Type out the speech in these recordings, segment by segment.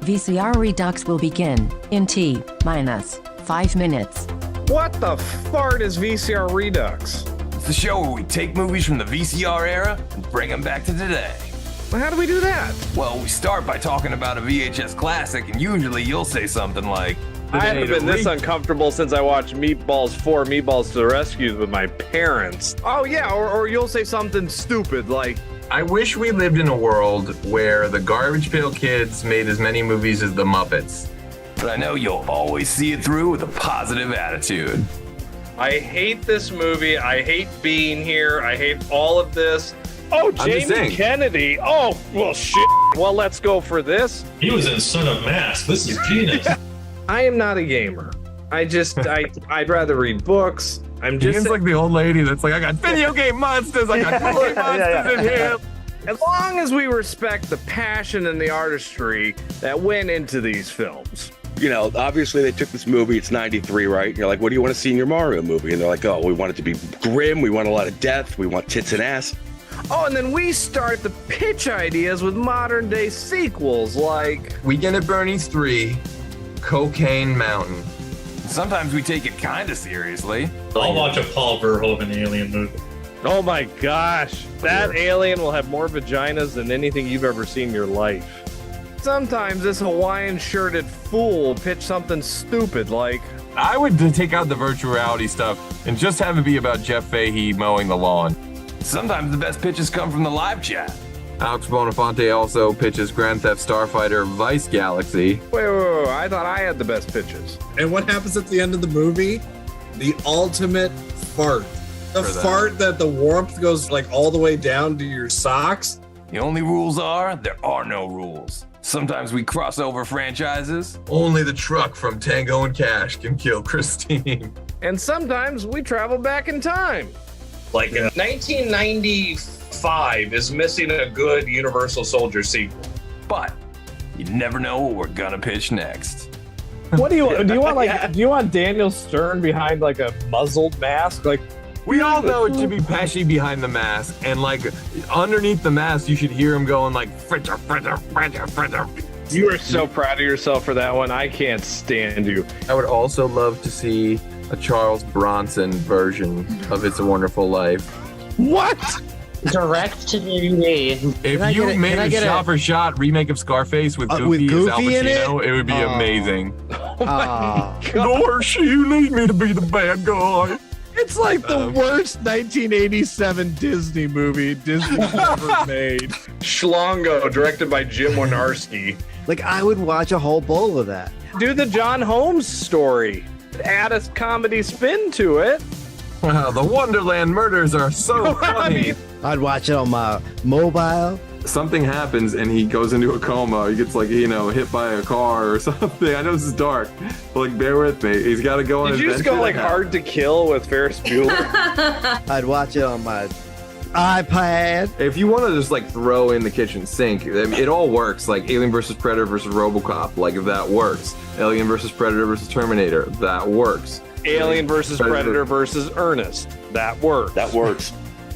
VCR Redux will begin in T-minus 5 minutes. What the fart is VCR Redux? It's the show where we take movies from the VCR era and bring them back to today. Well, how do we do that? Well, we start by talking about a VHS classic, and usually you'll say something like, I haven't been this uncomfortable since I watched Meatballs 4, Meatballs to the Rescue with my parents. Oh yeah, or you'll say something stupid like, I wish we lived in a world where the Garbage Pail Kids made as many movies as the Muppets. but I know you'll always see it through with a positive attitude. I hate this movie, I hate being here, I hate all of this. Oh, Jamie Kennedy. Oh, well, shit. Well, let's go for this. He was in Son of Mask. This is genius. I am not a gamer. I'd rather read books. I'm just He's like the old lady that's like, I got video game monsters, I got toy monsters in here. As long as we respect the passion and the artistry that went into these films. You know, obviously they took this movie, it's 93, right? And you're like, what do you want to see in your Mario movie? And they're like, oh, we want it to be grim, we want a lot of death, we want tits and ass. Oh, and then we start the pitch ideas with modern day sequels like Weekend at Bernie's 3, Cocaine Mountain. Sometimes we take it kind of seriously. I'll watch a Paul Verhoeven alien movie. Oh my gosh, that alien will have more vaginas than anything you've ever seen in your life. Sometimes this Hawaiian shirted fool will pitch something stupid like, I would take out the virtual reality stuff and just have it be about Jeff Fahey mowing the lawn. Sometimes the best pitches come from the live chat. Alex Bonafonte also pitches Grand Theft Starfighter Vice Galaxy. wait, I thought I had the best pitches. And what happens at the end of the movie? The ultimate fart. The fart that the warmth goes like all the way down to your socks. The only rules are, there are no rules. Sometimes we cross over franchises. Only the truck from Tango and Cash can kill Christine. And sometimes we travel back in time. Like 1995 is missing a good Universal Soldier sequel. But you never know what we're gonna pitch next. What do you want? Do you want Daniel Stern behind like a muzzled mask? Like, We all know it should be Pesci behind the mask, and like underneath the mask, you should hear him going like fritter, fritter, fritter, fritter. you are so proud of yourself for that one. I can't stand you. I would also love to see a Charles Bronson version of It's a Wonderful Life. What? Direct to DVD. If you made a shot-for-shot remake of Scarface with Goofy as Al Pacino, it would be amazing. Oh my God. Dorsey, you need me to be the bad guy. It's like the worst 1987 Disney movie Disney's ever made. Schlongo, directed by Jim Wynorski. Like, I would watch a whole bowl of that. Do the John Holmes story. Add a comedy spin to it. Wow, the Wonderland murders are so funny. I'd watch it on my mobile. Something happens and he goes into a coma. He gets like, hit by a car or something. I know this is dark, but like, bear with me. He's got to go on. Did you just go like Hard to Kill with Ferris Bueller? I'd watch it on my iPad. If you want to just like throw in the kitchen sink, it all works. Like Alien versus Predator versus RoboCop, like if that works. Alien versus Predator versus Terminator, that works. Alien versus Predator versus Ernest, that works. That works.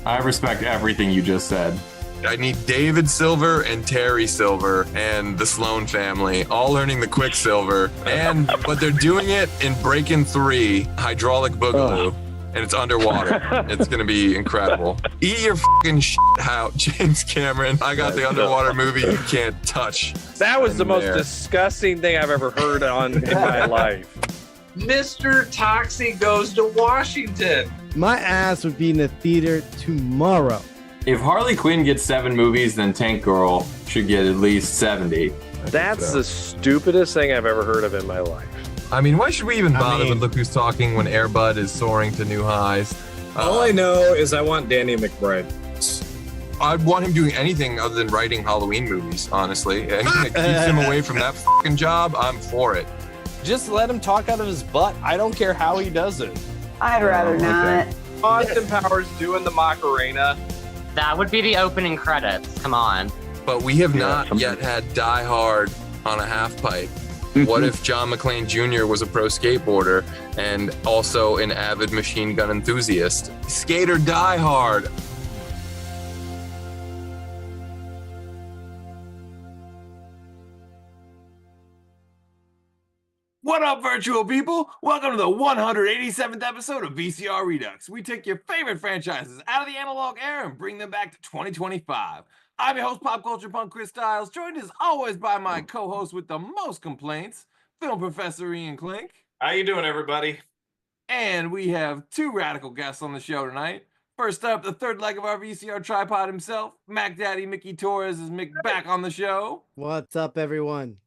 I respect everything you just said. I need David Silver and Terry Silver and the Sloan family all learning the Quicksilver, but they're doing it in Breakin' 3 Hydraulic Boogaloo. And it's underwater. It's gonna be incredible. Eat your fucking shit out, James Cameron. I got the underwater movie you can't touch. That was the most disgusting thing I've ever heard in my life. Mr. Toxie goes to Washington. My ass would be in the theater tomorrow. If Harley Quinn gets 7 movies, then Tank Girl should get at least 70. That's the stupidest thing I've ever heard of in my life. I mean, why should we even bother with Look Who's Talking when Air Bud is soaring to new highs? All I know is I want Danny McBride. I'd want him doing anything other than writing Halloween movies, honestly. Anything that keeps him away from that fucking job, I'm for it. Just let him talk out of his butt. I don't care how he does it. I'd rather not. Austin Powers doing the Macarena. That would be the opening credits. Come on. But we have not yet had Die Hard on a half pipe. What if John McClane Jr. was a pro skateboarder and also an avid machine gun enthusiast? Skater Die Hard. What up, virtual people? Welcome to the 187th episode of VCR Redux. We take your favorite franchises out of the analog era and bring them back to 2025. I'm your host, pop culture punk Chris Stiles, joined as always by my co-host with the most complaints, film professor Ian Klink. How you doing, everybody? And we have two radical guests on the show tonight. First up, the third leg of our VCR tripod himself, Mac Daddy Mickey Torres is back on the show. What's up, everyone?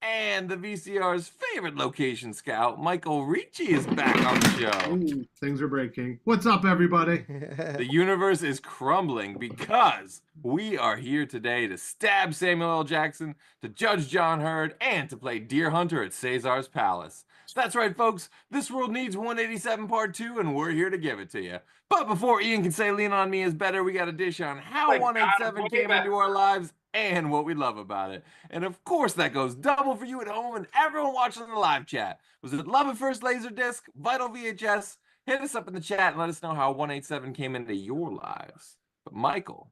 And the VCR's favorite location scout, Michael Ricci, is back on the show. Ooh, things are breaking. What's up, everybody? The universe is crumbling because we are here today to stab Samuel L. Jackson, to judge John Hurd, and to play Deer Hunter at Caesar's Palace. That's right, folks. This world needs 187 Part 2, and we're here to give it to you. But before Ian can say lean on me is better, we got a dish on how 187 came into our lives and what we love about it. And of course, that goes double for you at home and everyone watching the live chat. Was it Love at First Laserdisc, Vital VHS? Hit us up in the chat and let us know how 187 came into your lives. But Michael,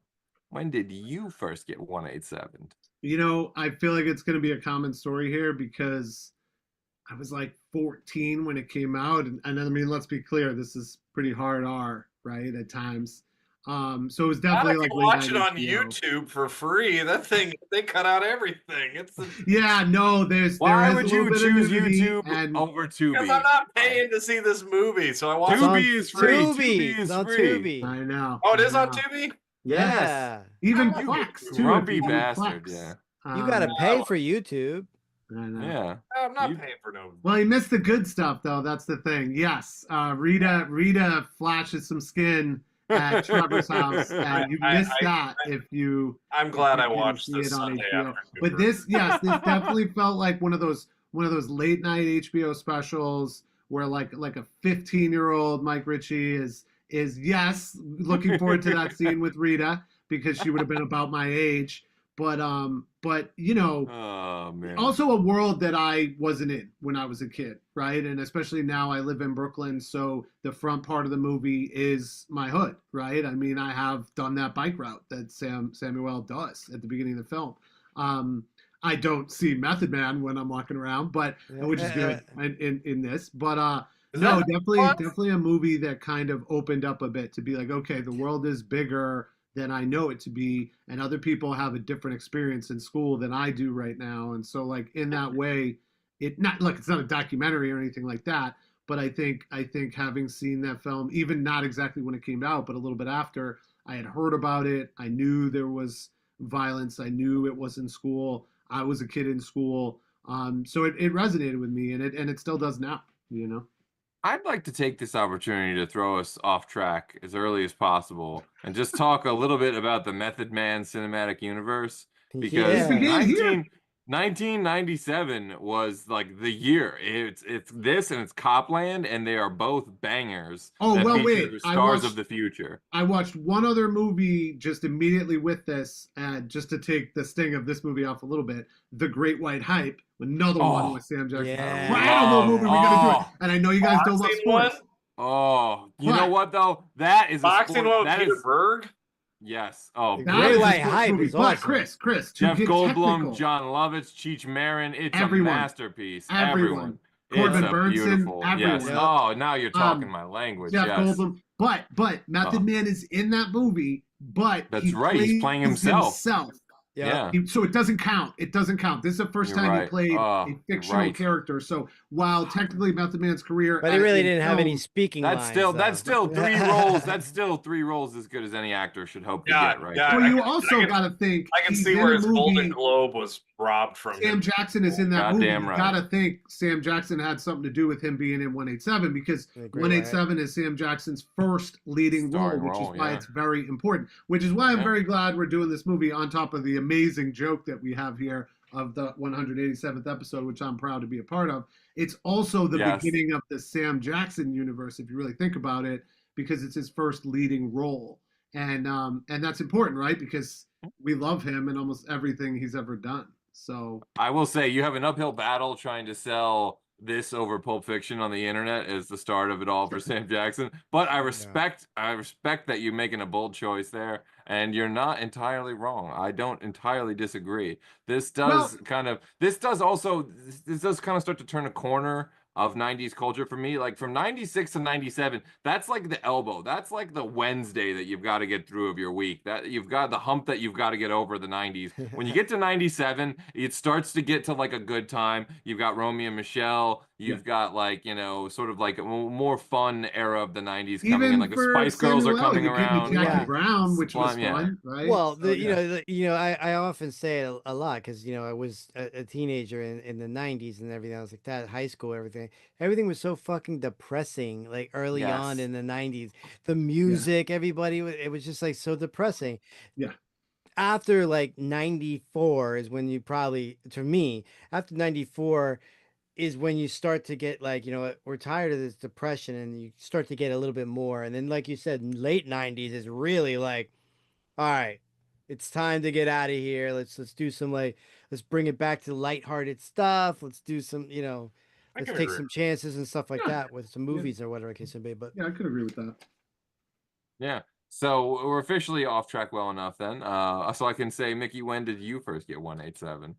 when did you first get 187? You know, I feel like it's going to be a common story here because I was like 14 when it came out. And I mean, let's be clear, this is pretty hard R, right, at times. So it was definitely like watch it on YouTube for free. That thing, they cut out everything. Why would you choose YouTube over Tubi? Because I'm not paying to see this movie, so I watch Tubi is free. Tubi is free. I know. Oh, it is on Tubi? Yeah. Even Plex too. Grumpy bastard, yeah. You gotta pay for YouTube. I know. Yeah. I'm not paying for no. Well, you missed the good stuff though. That's the thing. Yes, Rita flashes some skin at Trevor's house, and you missed that if you. I'm glad I watched this on Sunday HBO. after. But this definitely felt like one of those late night HBO specials where like a 15-year-old Mike Ricci is yes looking forward to that scene with Rita because she would have been about my age. But you know, oh, man. Also a world that I wasn't in when I was a kid, right? And especially now I live in Brooklyn, so the front part of the movie is my hood, right? I mean, I have done that bike route that Samuel does at the beginning of the film. I don't see Method Man when I'm walking around, but which is good in this. But no, definitely a movie that kind of opened up a bit to be like, okay, the world is bigger than I know it to be, and other people have a different experience in school than I do right now. And so like in that way, it's not a documentary or anything like that, but I think having seen that film, even not exactly when it came out, but a little bit after, I had heard about it. I knew there was violence. I knew it was in school. I was a kid in school. So it resonated with me, and it still does now, you know? I'd like to take this opportunity to throw us off track as early as possible and just talk a little bit about the Method Man cinematic universe, because 1997 was like the year. It's this and it's Copland, and they are both bangers. Oh, well, wait. The stars of the future. I watched one other movie just immediately with this, just to take the sting of this movie off a little bit, The Great White Hype. Another one with Sam Jackson. Yeah. Incredible movie. We gotta do it. And I know you guys don't love sports. Oh, you know what though? That is boxing one with Peter Berg. Yes. Oh, Great White Hype is awesome. Chris, Jeff Goldblum, John Lovitz, Cheech Marin. It's a masterpiece. Everyone. Corbin It's Burnson, beautiful. everyone. Yes. Oh, now you're talking my language. Jeff Yes. Goldblum. But Method Man is in that movie, but That's right. He's playing himself. Yeah. So it doesn't count. It doesn't count. This is the first time he played a fictional character. So while technically Method Man's career, but he really didn't have any speaking that's lines. That's still 3 roles. That's still 3 roles as good as any actor should hope to get. Right. Yeah, well, you also got to think. I can see where his Golden Globe was robbed from. Sam Jackson is in that movie. Right. You got to think Sam Jackson had something to do with him being in 187, because 187 is Sam Jackson's first leading role, which is why it's very important. Which is why I'm very glad we're doing this movie on top of the amazing joke that we have here of the 187th episode, which I'm proud to be a part of. It's also the beginning of the Sam Jackson universe, if you really think about it, because it's his first leading role. And that's important, right? Because we love him and almost everything he's ever done. So I will say you have an uphill battle trying to sell this over Pulp Fiction on the internet as the start of it all for Sam Jackson. But I respect that you're making a bold choice there, and you're not entirely wrong. I don't entirely disagree. This does kind of start to turn a corner of 90s culture for me. Like from 96 to 97, that's like the elbow. That's like the Wednesday that you've got to get through of your week. That you've got the hump that you've got to get over the 90s. When you get to 97, it starts to get to like a good time. You've got Romeo and Michelle. You've got like, sort of like a more fun era of the 90s coming in. Like the Spice Girls are coming around. Jackie Brown, which was fun, right? Well, I often say it a lot because I was a teenager in the '90s and everything. I was like that, high school, everything was so fucking depressing. Like early on in the '90s, the music, everybody, it was just like so depressing. Yeah. After like 94 is when you probably, to me, after 94 is when you start to get like, we're tired of this depression and you start to get a little bit more. And then, like you said, late 90s is really like, all right, it's time to get out of here. Let's do some let's bring it back to lighthearted stuff. Let's do some, let's take some chances and stuff like that with some movies or whatever it case may be. But yeah, I could agree with that. Yeah. So we're officially off track well enough then. So I can say, Mickey, when did you first get 187?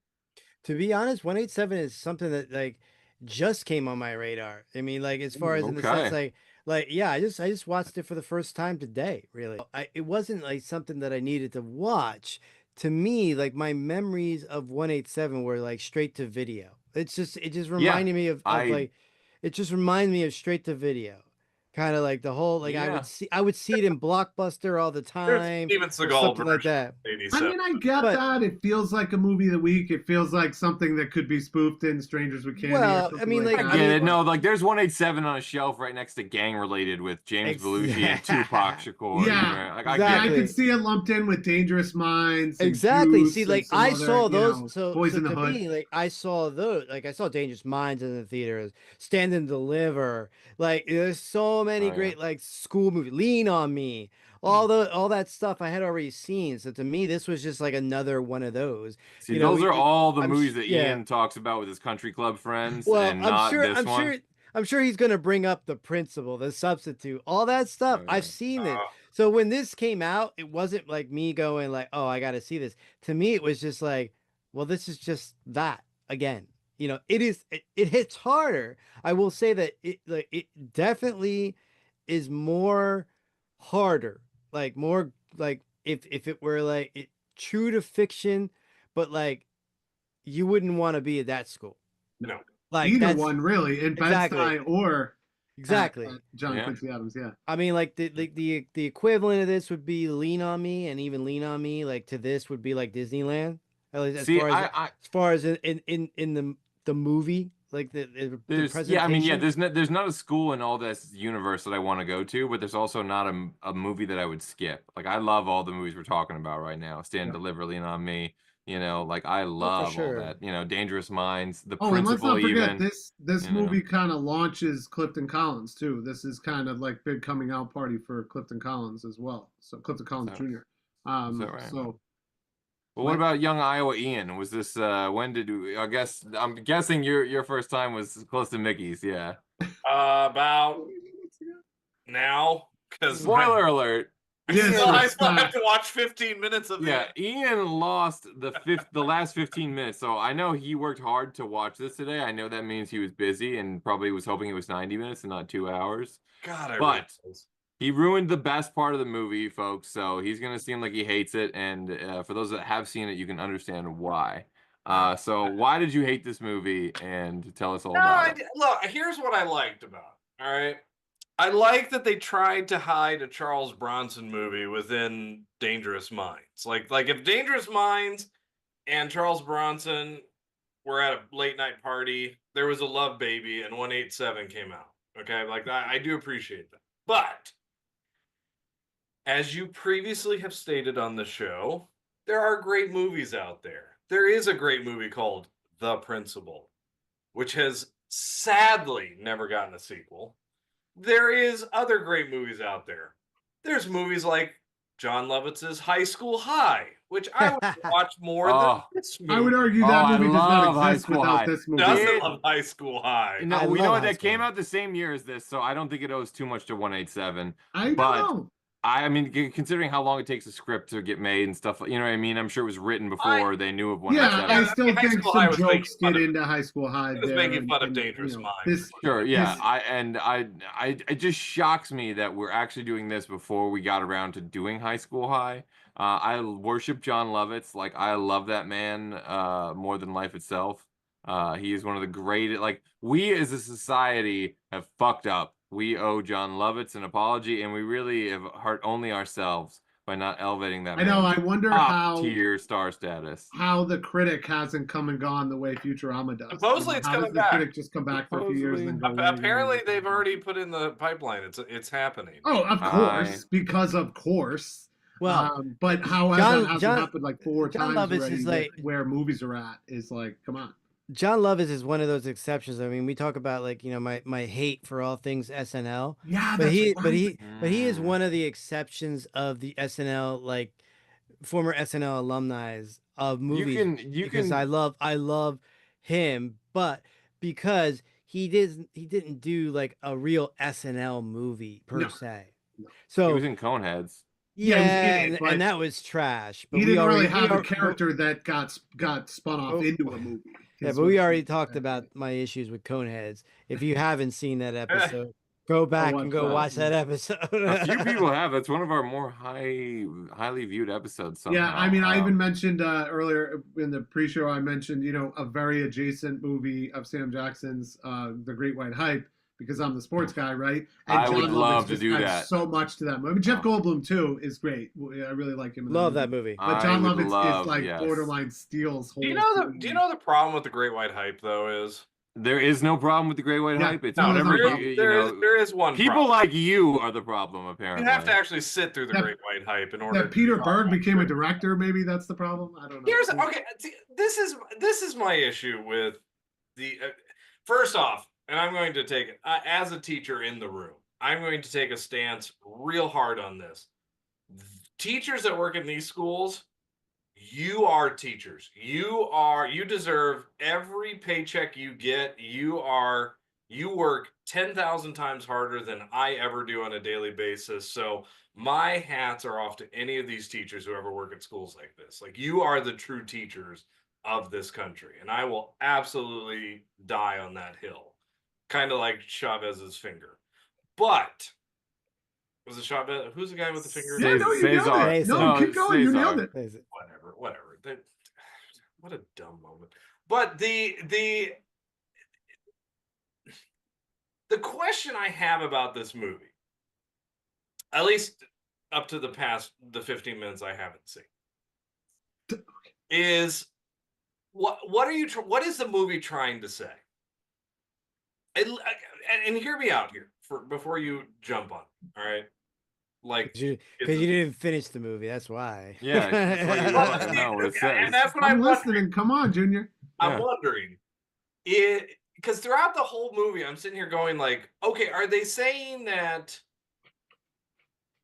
To be honest, 187 is something that like just came on my radar. I mean, like as far as in the sense yeah, I just watched it for the first time today, really. It wasn't like something that I needed to watch. To me, like my memories of 187 were like straight to video. It just reminded me of like it just reminded me of straight to video. Kind of like the whole I would see it in Blockbuster all the time. Steven Seagal something like that. I mean, I get that. It feels like a movie of the week. It feels like something that could be spoofed in Strangers with Candy. Well, I mean, like, I get it. No, like there's 187 on a shelf right next to Gang Related with James Belushi and Tupac Shakur. Yeah, like, I can see it lumped in with Dangerous Minds. Exactly. See, like I saw those. Boys in the Hood. Me, like I saw those. Like I saw Dangerous Minds in the theaters. Stand and Deliver. Like there's so many great like school movies. Lean on Me. All that stuff I had already seen. So to me, this was just like another one of those. See, those are all the movies that Ian talks about with his country club friends. Well, and not this one. I'm sure he's gonna bring up The Principal, The Substitute, all that stuff. I've seen it. So when this came out, it wasn't like me going like, "Oh, I got to see this." To me, it was just like, "Well, this is just that again." It hits harder. I will say that it definitely is more harder. Like more like if it were like true to fiction, but like you wouldn't want to be at that school. No. Like either one really in Bed-Stuy or exactly John Quincy Adams. Yeah. I mean, like the equivalent of this would be Lean on Me, and even Lean on Me, like to this would be like Disneyland. As far as in the movie, like the presentation. There's not a school in all this universe that I want to go to, but there's also not a movie that I would skip. Like I love all the movies we're talking about right now. Stand Deliver, Lean on Me. Like I love all that. Dangerous Minds, The Principal. And let's not forget even this movie kind of launches Clifton Collins too. This is kind of like big coming out party for Clifton Collins as well. So Clifton Collins Jr. So. Well, what about Young Iowa Ian? Was this when did we, I'm guessing your first time was close to Mickey's, yeah. About now, because spoiler alert. I still have to watch 15 minutes of it. Yeah, Ian lost the last 15 minutes. So I know he worked hard to watch this today. I know that means he was busy and probably was hoping it was 90 minutes and not 2 hours. God, he ruined the best part of the movie, folks, so he's going to seem like he hates it, and for those that have seen it, you can understand why. So why did you hate this movie, and tell us all about it. Look, here's what I liked about it, all right? I like that they tried to hide a Charles Bronson movie within Dangerous Minds. Like if Dangerous Minds and Charles Bronson were at a late-night party, there was a love baby, and 187 came out, okay? Like, I do appreciate that. But as you previously have stated on the show, there are great movies out there. There is a great movie called The Principal, which has sadly never gotten a sequel. There is other great movies out there. There's movies like John Lovitz's High School High, which I would watch more than this movie. I would argue that movie does not High exist School without High. this movie. Doesn't love High School High. No, we know that came out the same year as this, so I don't think it owes too much to 187. I don't know. I mean, considering how long it takes a script to get made and stuff, you know what I mean? I'm sure it was written before they knew of 187. Yeah, I still High think School High some was jokes making get fun into High School High. It was making fun of Dangerous Minds. Sure, yeah. It just shocks me that we're actually doing this before we got around to doing High School High. I worship John Lovitz. Like, I love that man more than life itself. He is one of the great, like, we as a society have fucked up. We owe John Lovitz an apology, and we really have hurt only ourselves by not elevating that. I know. I wonder how tier star status. How the critic hasn't come and gone the way Futurama does. Supposedly it's how coming does back. the critic just come back for a few years and then go away? Apparently they've already put in the pipeline. It's happening. Oh, of course, because of course. Well, but how that hasn't happened like 4 John times Lovitz already, is like where movies are at is like, come on. John Lovitz is one of those exceptions. I mean, we talk about like, you know, my hate for all things SNL. Yeah, but he is one of the exceptions of the SNL, like former SNL alumni of movies. Because I love him, but because he didn't do like a real SNL movie per se. No. So he was in Coneheads. Yeah, and that was trash. But he didn't really have a character that got spun off into a movie. Yeah, but we already talked about my issues with Coneheads. If you haven't seen that episode, go back and go watch that episode. A few people have. That's one of our more highly viewed episodes. Somehow. Yeah, I mean, I even mentioned earlier in the pre-show, I mentioned, you know, a very adjacent movie of Sam Jackson's, The Great White Hype, because I'm the sports guy, right? And I would love to do that. So much to that movie. I mean, Jeff Goldblum too is great. I really like him. Love that movie. But John Lovitz is like borderline steals. Do you know the problem with the Great White Hype though is? There is no problem with the Great White Hype. It's whatever there is one. People problem. like you are the problem, apparently. You have to actually sit through the Great White Hype in order. That Peter Berg became a director. Maybe that's the problem. I don't know. This is my issue with the. First off, and I'm going to take it as a teacher in the room. I'm going to take a stance real hard on this. Teachers that work in these schools, you are teachers. You deserve every paycheck you get. You work 10,000 times harder than I ever do on a daily basis. So my hats are off to any of these teachers who ever work at schools like this. Like, you are the true teachers of this country, and I will absolutely die on that hill. Kind of like Chavez's finger. But was it Chavez? Who's the guy with the finger? Yeah, no, you nailed it. No, keep going. You nailed it. Whatever. What a dumb moment. But the question I have about this movie, at least up to the 15 minutes I haven't seen, is what is the movie trying to say? And hear me out here before you jump on. All right, like because you didn't finish the movie. That's why. Yeah, that's what it says. And that's what I'm listening. Come on, Junior. I'm wondering because throughout the whole movie, I'm sitting here going like, okay, are they saying that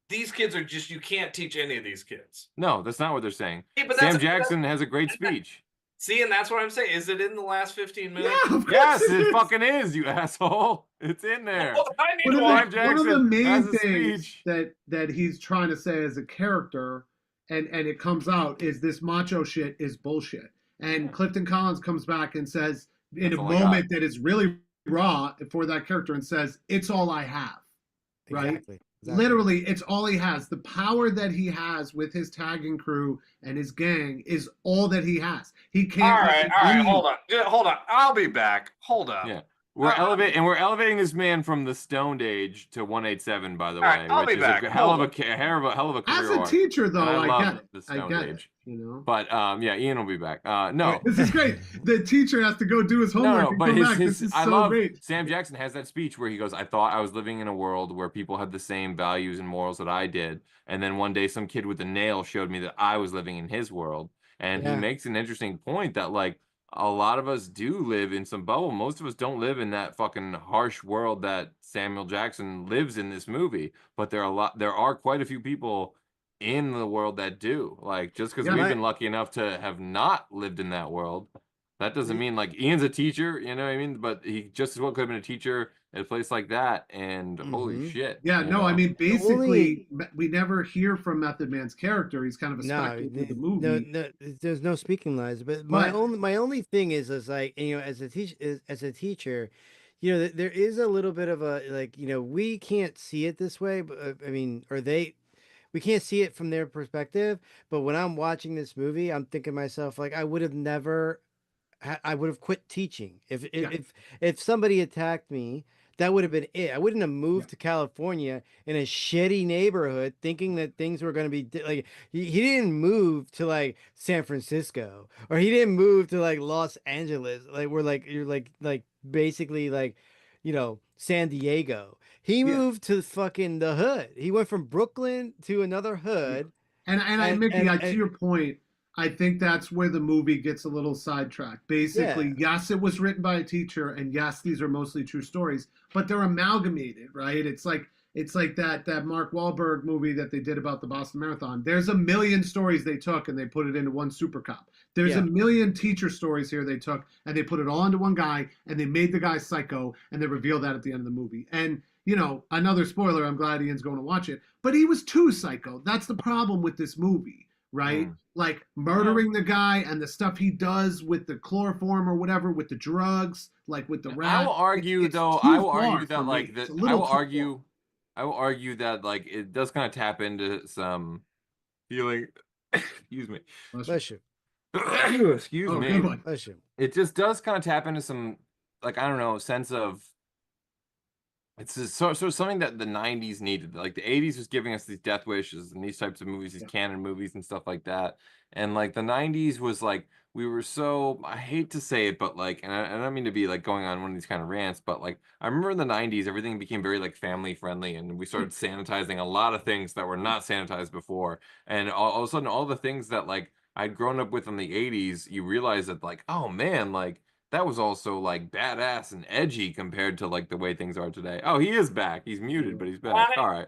these kids are just, you can't teach any of these kids? No, that's not what they're saying. Yeah, but Sam Jackson has a great speech. See, and that's what I'm saying. Is it in the last 15 minutes? Yeah, of course Yes, it is. fucking is, you asshole. It's in there. Well, I need One to watch of the main has a things speech. that he's trying to say as a character, and it comes out, is this macho shit is bullshit. And Clifton Collins comes back and says, in That's a all I moment that is really raw for that character, and says, "It's all I have." Right? Exactly. Literally, it's all he has. The power that he has with his tagging crew and his gang is all that he has. He can't. All right, hold on. I'll be back. Hold up. Yeah. We're elevating this man from the stoned age to 187, by the way, right, I'll which be is back. a hell of a career As a arc. teacher, though, And I love get it. the I Stone get Age. it. You know. But yeah, Ian will be back. No, This is great. The teacher has to go do his homework and but come back. This is I so love great. Sam Jackson has that speech where he goes, "I thought I was living in a world where people had the same values and morals that I did, and then one day some kid with a nail showed me that I was living in his world." And he makes an interesting point that like a lot of us do live in some bubble. Most of us don't live in that fucking harsh world that Samuel Jackson lives in this movie. But there are quite a few people in the world that do. Like, just because Yeah, we've right. been lucky enough to have not lived in that world, that doesn't mean like Ian's a teacher, you know what I mean? But he just as well could have been a teacher at a place like that. And holy shit. Yeah, you no, I know? mean, basically, we never hear from Method Man's character. He's kind of a No, specter through the movie. no, there's no speaking lines. But But- my only thing is like, you know, as a teacher, you know, there is a little bit of a, like, you know, we can't see it this way, but I mean, we can't see it from their perspective. But when I'm watching this movie, I'm thinking to myself, like, I would have never, I would have quit teaching if somebody attacked me. That would have been it. I wouldn't have moved to California in a shitty neighborhood thinking that things were going to be like, he didn't move to like San Francisco, or he didn't move to like Los Angeles. Like, we're like, you're like basically like, you know, San Diego. He moved to fucking the hood. He went from Brooklyn to another hood. And Mickey, to your point, I think that's where the movie gets a little sidetracked. Basically, yes, it was written by a teacher, and yes, these are mostly true stories, but they're amalgamated, right? It's like that Mark Wahlberg movie that they did about the Boston Marathon. There's a million stories they took and they put it into one super cop. There's a million teacher stories here they took and they put it all into one guy, and they made the guy psycho, and they reveal that at the end of the movie. And you know, another spoiler, I'm glad Ian's going to watch it, but he was too psycho. That's the problem with this movie, right? Like murdering the guy and the stuff he does with the chloroform or whatever, with the drugs, like with the rat. I will argue though, I will argue that like that I will argue that like it does kind of tap into some feeling. Excuse me. Bless you. Excuse me. Good one. Bless you. It just does kind of tap into some, like, I don't know, sense of, it's just so something that the 90s needed. Like the 80s was giving us these death wishes and these types of movies, these canon movies and stuff like that. And like the 90s was like, we were so, I hate to say it, but like, and I don't mean to be like going on one of these kind of rants, but like, I remember in the 90s, everything became very like family friendly, and we started sanitizing a lot of things that were not sanitized before. And all of a sudden, all the things that like I'd grown up with in the 80s, you realize that like, oh man, like, that was also like badass and edgy compared to like the way things are today. Oh, he is back. He's muted, but he's back. All right.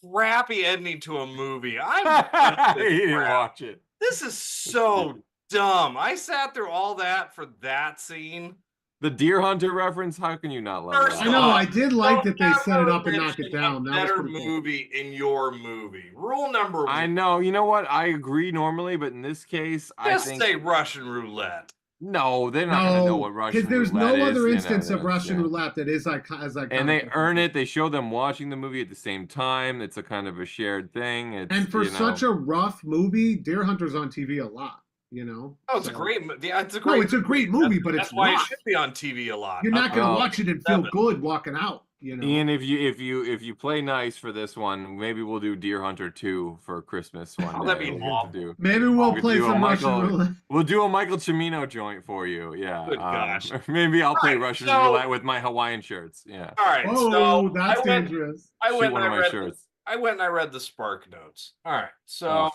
Crappy ending to a movie. He didn't watch it. This is so dumb. I sat through all that for that scene. The Deer Hunter reference. How can you not love First that? I know. I did like that they set it up and knock it mention down. a That was better pretty cool. movie in your movie. Rule number one. I know. You know what? I agree normally, but in this case, I Just think say Russian roulette. no, they're not going to know what Russian because there's roulette no is, other you know, instance of that's- Russian yeah. roulette that is as iconic. And they earn it. They show them watching the movie at the same time. It's a kind of a shared thing. It's, And for you know, such a rough movie, Deer Hunter's on TV a lot. You know. Oh, it's a So- great movie. Yeah, it's a No, great. it's a great movie, but That's it's why it rough. should be on TV a lot. You're not going to Oh. watch it and feel good walking out. You know. Ian, if you play nice for this one, maybe we'll do Deer Hunter 2 for Christmas one Oh, day. that'd be We'll awful. do- Maybe we'll could play do a some Russian Michael- roulette. We'll do a Michael Cimino joint for you. Yeah. Good gosh. Maybe I'll play Right, Russian so- roulette with my Hawaiian shirts. Yeah. All right. Oh, so that's I went, dangerous. I Shoot went one and of I my read. shirts. I went and I read the Spark Notes. All right. So Oh.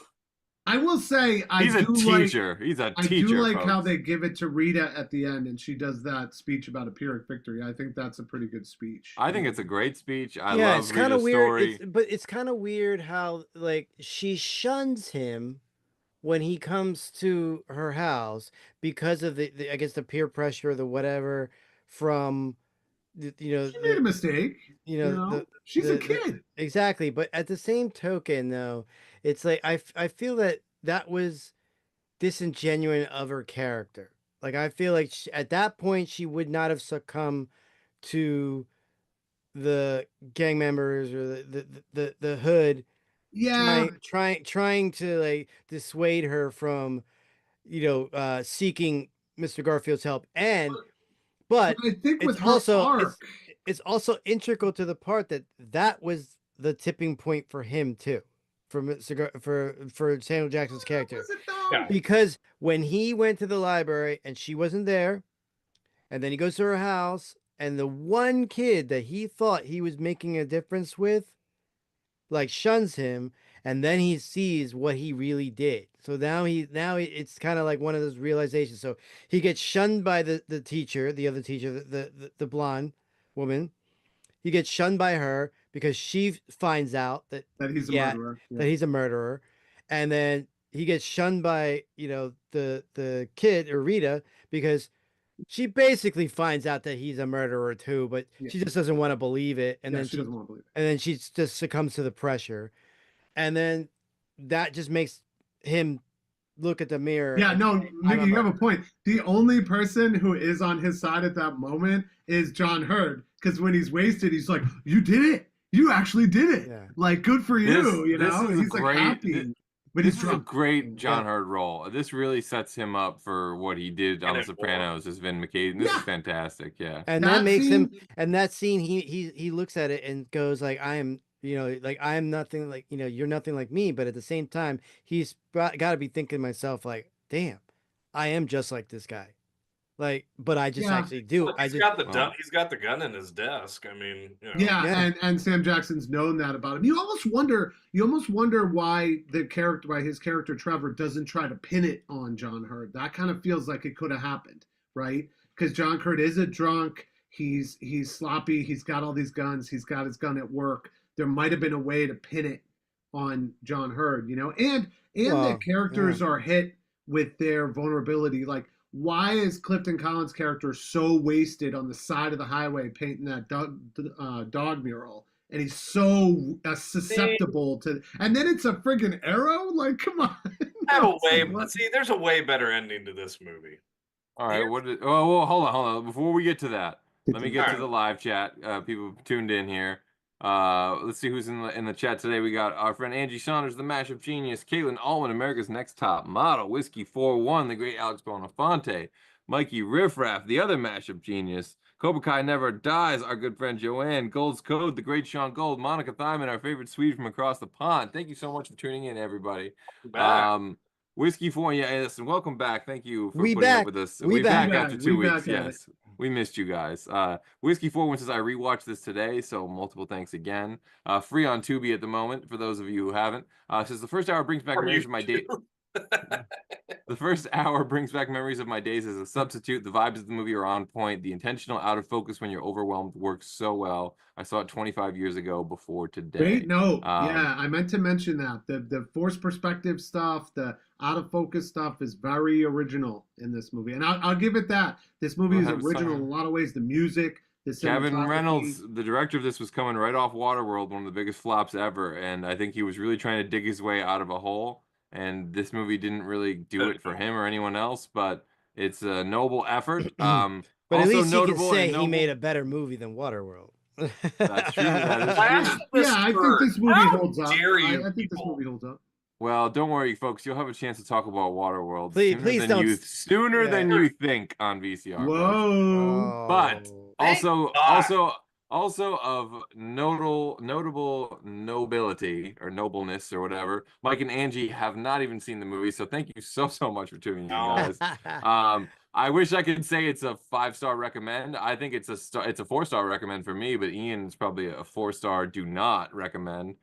I will say I He's a do like. teacher. He's a I teacher. do like how folks. they give it to Rita at the end, and she does that speech about a Pyrrhic victory. I think that's a pretty good speech. I think it's a great speech. I Yeah, love it's kind of Rita's weird. story. But it's kind of weird how like she shuns him when he comes to her house because of the I guess the peer pressure, the whatever from you know She made a mistake. you know, She's a the- kid. exactly. But at the same token, though, it's like I feel that was disingenuous of her character. Like I feel like at that point she would not have succumbed to the gang members or the hood Yeah. trying to like dissuade her from seeking Mr. Garfield's help. But I think with it's her also arc, it's also integral to the part that was the tipping point for him too, for Samuel Jackson's character. was it though? Yeah. Because when he went to the library and she wasn't there, and then he goes to her house, and the one kid that he thought he was making a difference with, like shuns him, and then he sees what he really did. So now it's kind of like one of those realizations. So he gets shunned by the teacher, the other teacher, the blonde woman. He gets shunned by her because she finds out that That he's a yeah, murderer. that he's a murderer. and then he gets shunned by the kid or Rita because she basically finds out that he's a murderer too, but she just doesn't want to believe it, and then she doesn't want to believe it, and then she just succumbs to the pressure, and then that just makes him look at the mirror. Yeah, no, Mickey, you have a point. The only person who is on his side at that moment is John Hurd, because when he's wasted, he's like, "You did it! You actually did it! Like, good for you!" He's like happy. But this is a great John Hurd role. This really sets him up for what he did on The Sopranos as Vin McCabe. This is fantastic. Yeah, and that makes him. And that scene, he looks at it and goes like, "I am, like I am nothing like you're nothing like me." But at the same time, he's got to be thinking to myself like, "Damn, I am just like this guy." Like, but I just actually do. Look, he's got the gun in his desk. I mean, and Sam Jackson's known that about him. You almost wonder why his character Trevor doesn't try to pin it on John Hurd. That kind of feels like it could have happened, right? Because John Hurd is a drunk. He's sloppy. He's got all these guns. He's got his gun at work. There might have been a way to pin it on John Hurd, and the characters are hit with their vulnerability. Like, why is Clifton Collins' character so wasted on the side of the highway painting that dog mural? And he's so susceptible to, and then it's a friggin' arrow? Like, come on. There's a way better ending to this movie. All right, hold on. Before we get to that, let me get to the live chat. People tuned in here. Let's see who's in the chat today. We got our friend Angie Saunders, the mashup genius, Caitlin Allman, America's Next Top Model, Whiskey 41, the great Alex Bonafonte, Mikey Riffraff, the other mashup genius, Cobra Kai Never Dies, our good friend Joanne, Gold's Code, the great Sean Gold, Monica Thyman, our favorite Swede from across the pond. Thank you so much for tuning in, everybody. Whiskey 4, listen, welcome back. Thank you for putting up with us. We back after 2 weeks. Yes. We missed you guys. Whiskey 41 says, I rewatched this today, so multiple thanks again. Free on Tubi at the moment, for those of you who haven't. Says, the first hour brings back memories of my day. The first hour brings back memories of my days as a substitute. The vibes of the movie are on point. The intentional out of focus when you're overwhelmed works so well. I saw it 25 years ago before today. Great note. I meant to mention that. The forced perspective stuff, the out of focus stuff is very original in this movie. And I'll give it that. This movie is original in a lot of ways. The music, the Kevin Reynolds, the director of this, was coming right off Waterworld, one of the biggest flops ever. And I think he was really trying to dig his way out of a hole. And this movie didn't really do it for him or anyone else, but it's a noble effort. But at least you can say he made a better movie than Waterworld. That's true. That is true. I think this movie holds up. I think this movie holds up. Well, don't worry, folks. You'll have a chance to talk about Waterworld sooner than you think on VCR. Whoa! But also of notable nobility or nobleness or whatever. Mike and Angie have not even seen the movie, so thank you so much for tuning in, guys. I wish I could say it's a 5-star recommend. I think it's a 4-star recommend for me, but Ian's probably a 4-star do not recommend.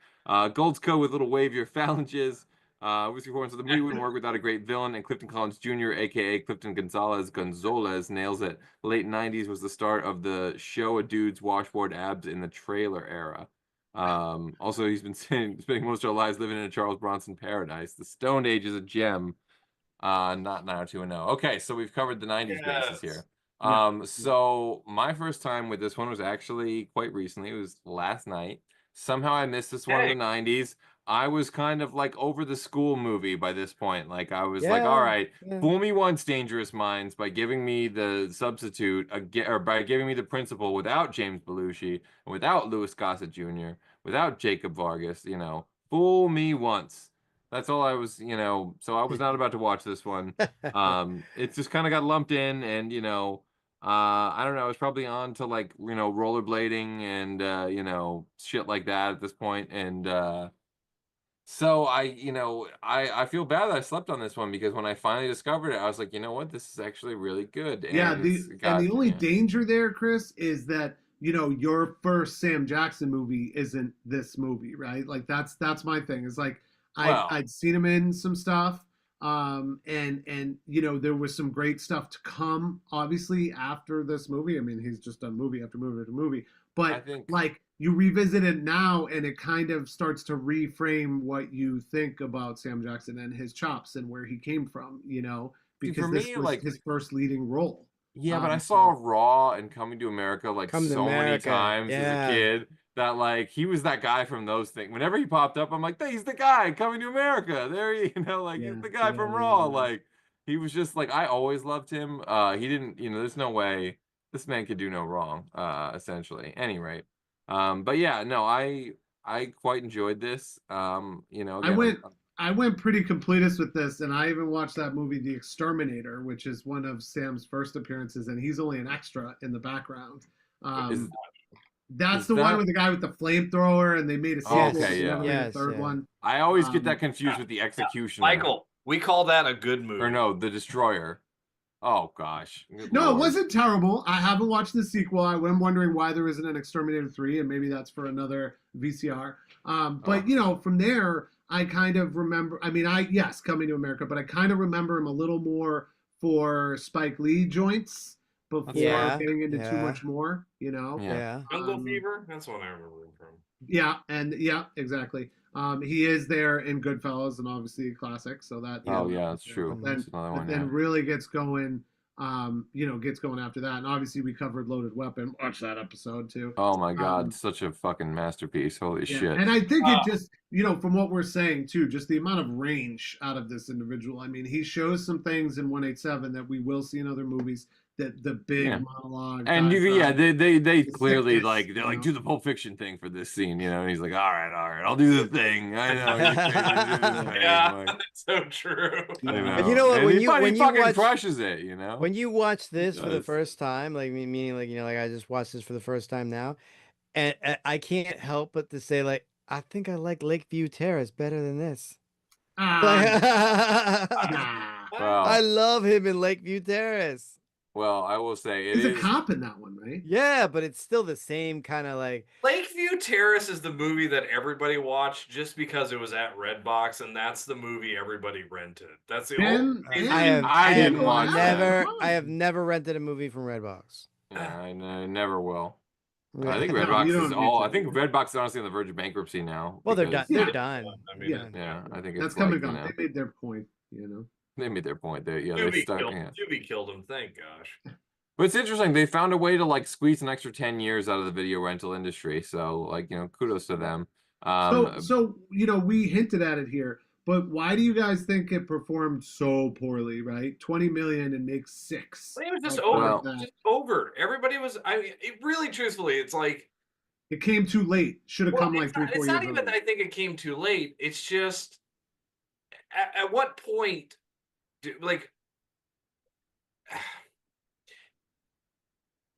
Gold's Code with little wave your phalanges. Whiskey 4 says the movie wouldn't work without a great villain, and Clifton Collins Jr., aka Clifton Gonzalez, nails it. Late 90s was the start of the show a dude's washboard abs in the trailer era. Also, he's been spending most of our lives living in a Charles Bronson paradise. The Stone Age is a gem. Not 90210. Okay, so we've covered the 90s bases here. So my first time with this one was actually quite recently. It was last night. Somehow I missed this one in the 90s. I was kind of like over the school movie by this point. Like I was like, all right, fool me once, Dangerous Minds, by giving me the substitute, or by giving me the principal without James Belushi, and without Louis Gossett Jr., without Jacob Vargas, fool me once. That's all I was, so I was not about to watch this one. It just kind of got lumped in, and, I don't know, I was probably on to like, rollerblading and, shit like that at this point. And, so I feel bad that I slept on this one, because when I finally discovered it, I was like, you know what, this is actually really good. And the only danger there, Chris, is that your first Sam Jackson movie isn't this movie, right? Like that's my thing. It's like I'd seen him in some stuff, and there was some great stuff to come, obviously, after this movie. I mean, he's just done movie after movie after movie, but you revisit it now and it kind of starts to reframe what you think about Sam Jackson and his chops and where he came from, you know, because for this me, was like, his first leading role. yeah, but I saw Raw and Coming to America like Come to so many America, times as a yeah. kid that like he was that guy from those things. Whenever he popped up, I'm like, he's the guy Coming to America. There he, you know, like he's the guy from Raw. Like he was just like I always loved him. He didn't, you know, there's no way this man could do no wrong. Essentially, any rate. But yeah, no, I quite enjoyed this. You know, again, I went pretty completist with this, and I even watched that movie, The Exterminator, which is one of Sam's first appearances, and he's only an extra in the background. That's the one with the guy with the flamethrower, and they made a sequel. Okay, yeah. Made a third one. I always get that confused with the Executioner. Michael, we call that a good movie. Or no, The Destroyer. Oh gosh. No, it wasn't terrible. I haven't watched the sequel. I'm wondering why there isn't an Exterminator 3, and maybe that's for another VCR. But you know, from there, I kind of remember. I mean, yes, Coming to America, but I kind of remember him a little more for Spike Lee joints before getting into too much more. You know. Yeah. Jungle Fever. That's what I remember him from. Yeah, and exactly. He is there in Goodfellas, and obviously a classic. So that. Yeah, that's true. Then, that's another one, then really gets going. Gets going after that, and obviously we covered Loaded Weapon. Watch that episode too. Oh my God, such a fucking masterpiece! Holy shit! And I think it just, from what we're saying too, just the amount of range out of this individual. I mean, he shows some things in 187 that we will see in other movies. That the big monologue, and they clearly like they're like do the Pulp Fiction thing for this scene, you know. And he's like, all right, I'll do the thing. I know. Yeah, that's so true. But you know what? When you fucking watch, crushes it, you know. When you watch this for the first time, like meaning like like I just watched this for the first time now, and I can't help but to say like I think I like Lakeview Terrace better than this. I love him in Lakeview Terrace. Well, I will say he's a cop in that one, right? Yeah, but it's still the same kind of like. Lakeview Terrace is the movie that everybody watched just because it was at Redbox, and that's the movie everybody rented. That's the only. I didn't watch that. I have never rented a movie from Redbox. Yeah, I never will. Really? I think Redbox is all. I think Redbox is honestly on the verge of bankruptcy now. Well, they're done. They're done. I mean, I think that's coming on. They made their point, you know. They made their point. They stuck. Tubi killed him. Thank gosh. But it's interesting. They found a way to like squeeze an extra 10 years out of the video rental industry. So like kudos to them. So we hinted at it here, but why do you guys think it performed so poorly? Right, 20 million and makes 6. It was just over. Just over. Everybody was. I mean, really, truthfully, it's like it came too late. Should have come like 3-4 years. It's not even that I think it came too late. It's just at what point.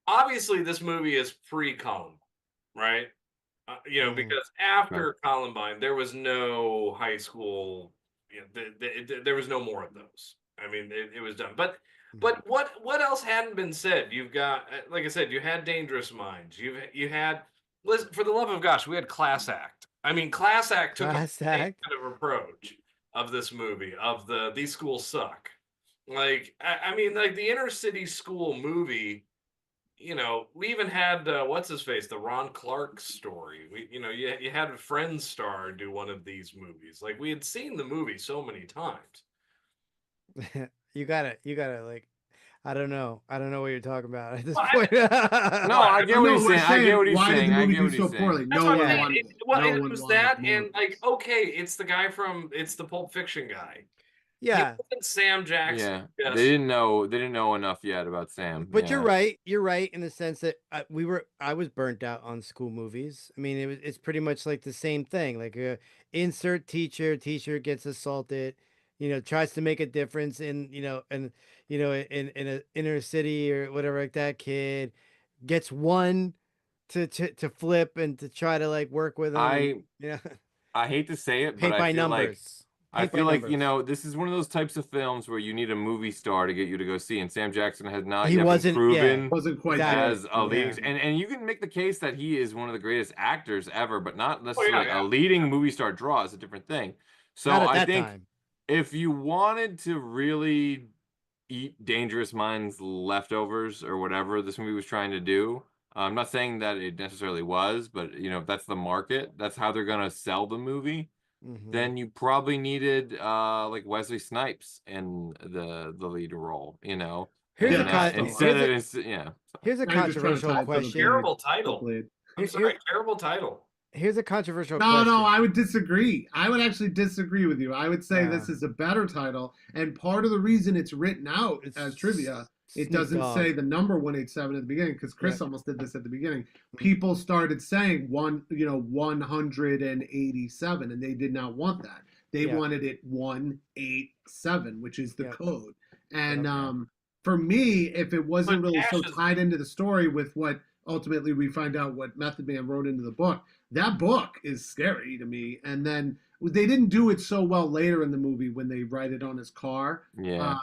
Obviously this movie is pre-Columbine, right? Because after Columbine there was no high school, there was no more of those. I mean, it was done. But what else hadn't been said? You've got, like I said, you had Dangerous Minds. You had, for the love of gosh, we had Class Act. I mean, Class Act took a kind of approach of this movie of these schools suck. Like, I mean, like the inner city school movie, we even had what's his face, the Ron Clark story. You had Friends Star do one of these movies. Like we had seen the movie so many times. You gotta like, I don't know what you're talking about at this point. No, I get what he's saying. I get what he's saying. I get what he's saying. No one wanted it. Well, it was that, and like, okay, it's the guy it's the Pulp Fiction guy. Yeah, Sam Jackson. Yeah, they didn't know enough yet about Sam. But you're right in the sense that I was burnt out on school movies. I mean, it's pretty much like the same thing. Like insert teacher gets assaulted, tries to make a difference in in an inner city or whatever, like that kid gets one to flip and to try to like work with him. I hate to say it, paint but by numbers. I feel like, this is one of those types of films where you need a movie star to get you to go see, and Sam Jackson has not yet been proven wasn't quite as a leading. And you can make the case that he is one of the greatest actors ever, but not necessarily a leading movie star draw is a different thing. So I think if you wanted to really eat Dangerous Minds leftovers or whatever this movie was trying to do, I'm not saying that it necessarily was, but you know, if that's the market, that's how they're gonna sell the movie. Then you probably needed like Wesley Snipes in the lead role, you know. Here's and a con- instead here's of yeah. Here's a Now you're just trying to controversial tie it to the question. Terrible title. blade. I'm sorry, terrible title. Here's a controversial No, question. no, I would disagree. I would actually disagree with you. I would say Yeah. this is a better title, and part of the reason it's written out as trivia, it Snoop doesn't Dogg. say the number 187 at the beginning, because Chris almost did this at the beginning. People started saying 187, and they did not want that. They wanted it 187, which is the code. And for me, if it wasn't really so tied into the story with what ultimately we find out what Method Man wrote into the book, that book is scary to me. And then they didn't do it so well later in the movie when they write it on his car. Yeah.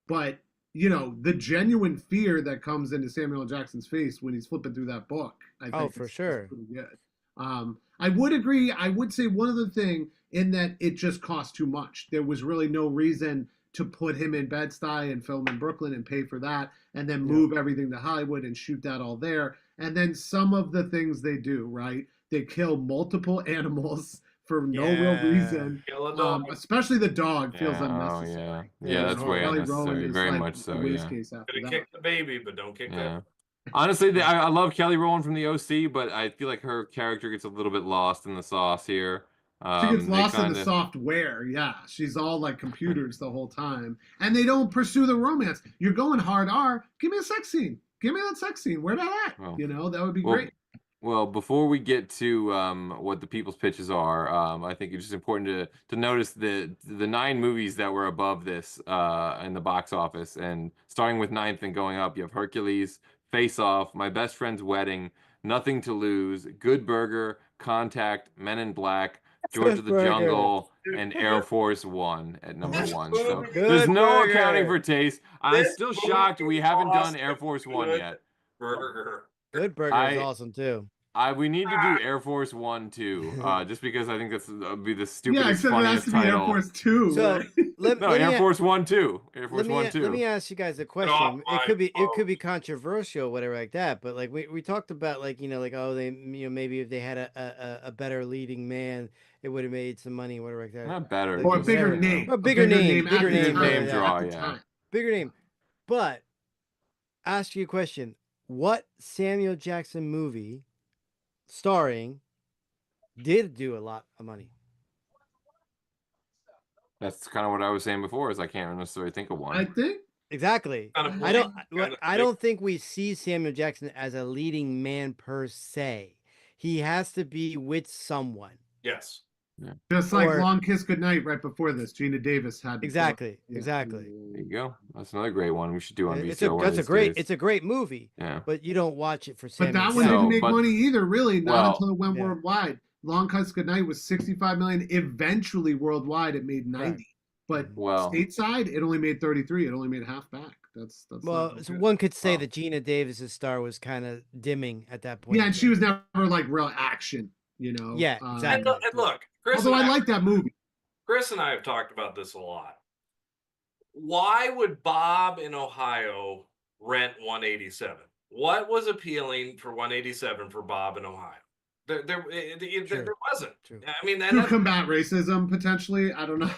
But you know, the genuine fear that comes into Samuel L. Jackson's face when he's flipping through that book, I think for is sure. pretty good. I would agree. I would say one other thing in that it just cost too much. There was really no reason to put him in Bed-Stuy and film in Brooklyn and pay for that, and then move everything to Hollywood and shoot that all there. And then some of the things they do, right? They kill multiple animals for no real reason. Kill a dog. Especially the dog feels Oh, unnecessary. yeah, that's way Kelly unnecessary. Rowland is Very like much the so. waste Yeah. case after Could have that. kicked the baby, but don't kick Yeah. that. Honestly, I love Kelly Rowland from the OC, but I feel like her character gets a little bit lost in the sauce here. She gets They lost in the kinda- software. Yeah, she's all like computers the whole time, and they don't pursue the romance. You're going hard R. Give me a sex scene. Give me that sex scene. Where that at? Well, You know, that would be well, great. Well, before we get to what the people's pitches are, I think it's just important to notice the 9 movies that were above this in the box office, and starting with 9th and going up, you have Hercules, Face Off, My Best Friend's Wedding, Nothing to Lose, Good Burger, Contact, Men in Black, George of the Burger. Jungle, and Air Force One at number This 1. movie- So Good there's no Burger. accounting for taste. I'm This still movie shocked we haven't done lost Air Force One Good yet. Burger. Good Burger is I- awesome too. We need to do Air Force One too, just because I think that's would be the Yeah, stupidest, except it has funniest to be Air title. Force 2. So right? No, Air Force One Two. Air Force One Two. Let me ask you guys a question. off It my could be controversial, whatever like that. But like we talked about, like like they maybe if they had a better leading man, it would have made some money, whatever like that. Not better. Or a just, bigger you know. name. A bigger name, at bigger the name, time, name at draw, the yeah. time. Bigger name. But ask you a question: what Samuel Jackson movie, starring, did do a lot of money? That's kind of what I was saying before. Is I can't necessarily think of one. I think Exactly. Kind of I don't. kind of I don't think we see Samuel Jackson as a leading man per se. He has to be with someone. Yes. just like Or- Long Kiss Goodnight right before this, Gina Davis had to Exactly. Yeah. Exactly. There you go. That's another great one. We should do on It's VCR. one of that's a these great. days. It's a great movie. Yeah. But you don't watch it for But Samuel. that one Jackson. didn't make but- money either, really, not well, until it went yeah. worldwide. Long Kiss Goodnight was 65 million. Eventually, worldwide, it made 90. Right. But Well, stateside, it only made 33. It only made half back. That's Well, not so good. one could say Wow. that Gina Davis's star was kind of dimming at that point. Yeah, and she was never like real action, you know. Yeah, exactly. And look, Chris Although and I like that movie. Chris and I have talked about this a lot. Why would Bob in Ohio rent 187? What was appealing for 187 for Bob in Ohio? There wasn't. True. I mean, To combat racism, potentially. I don't know.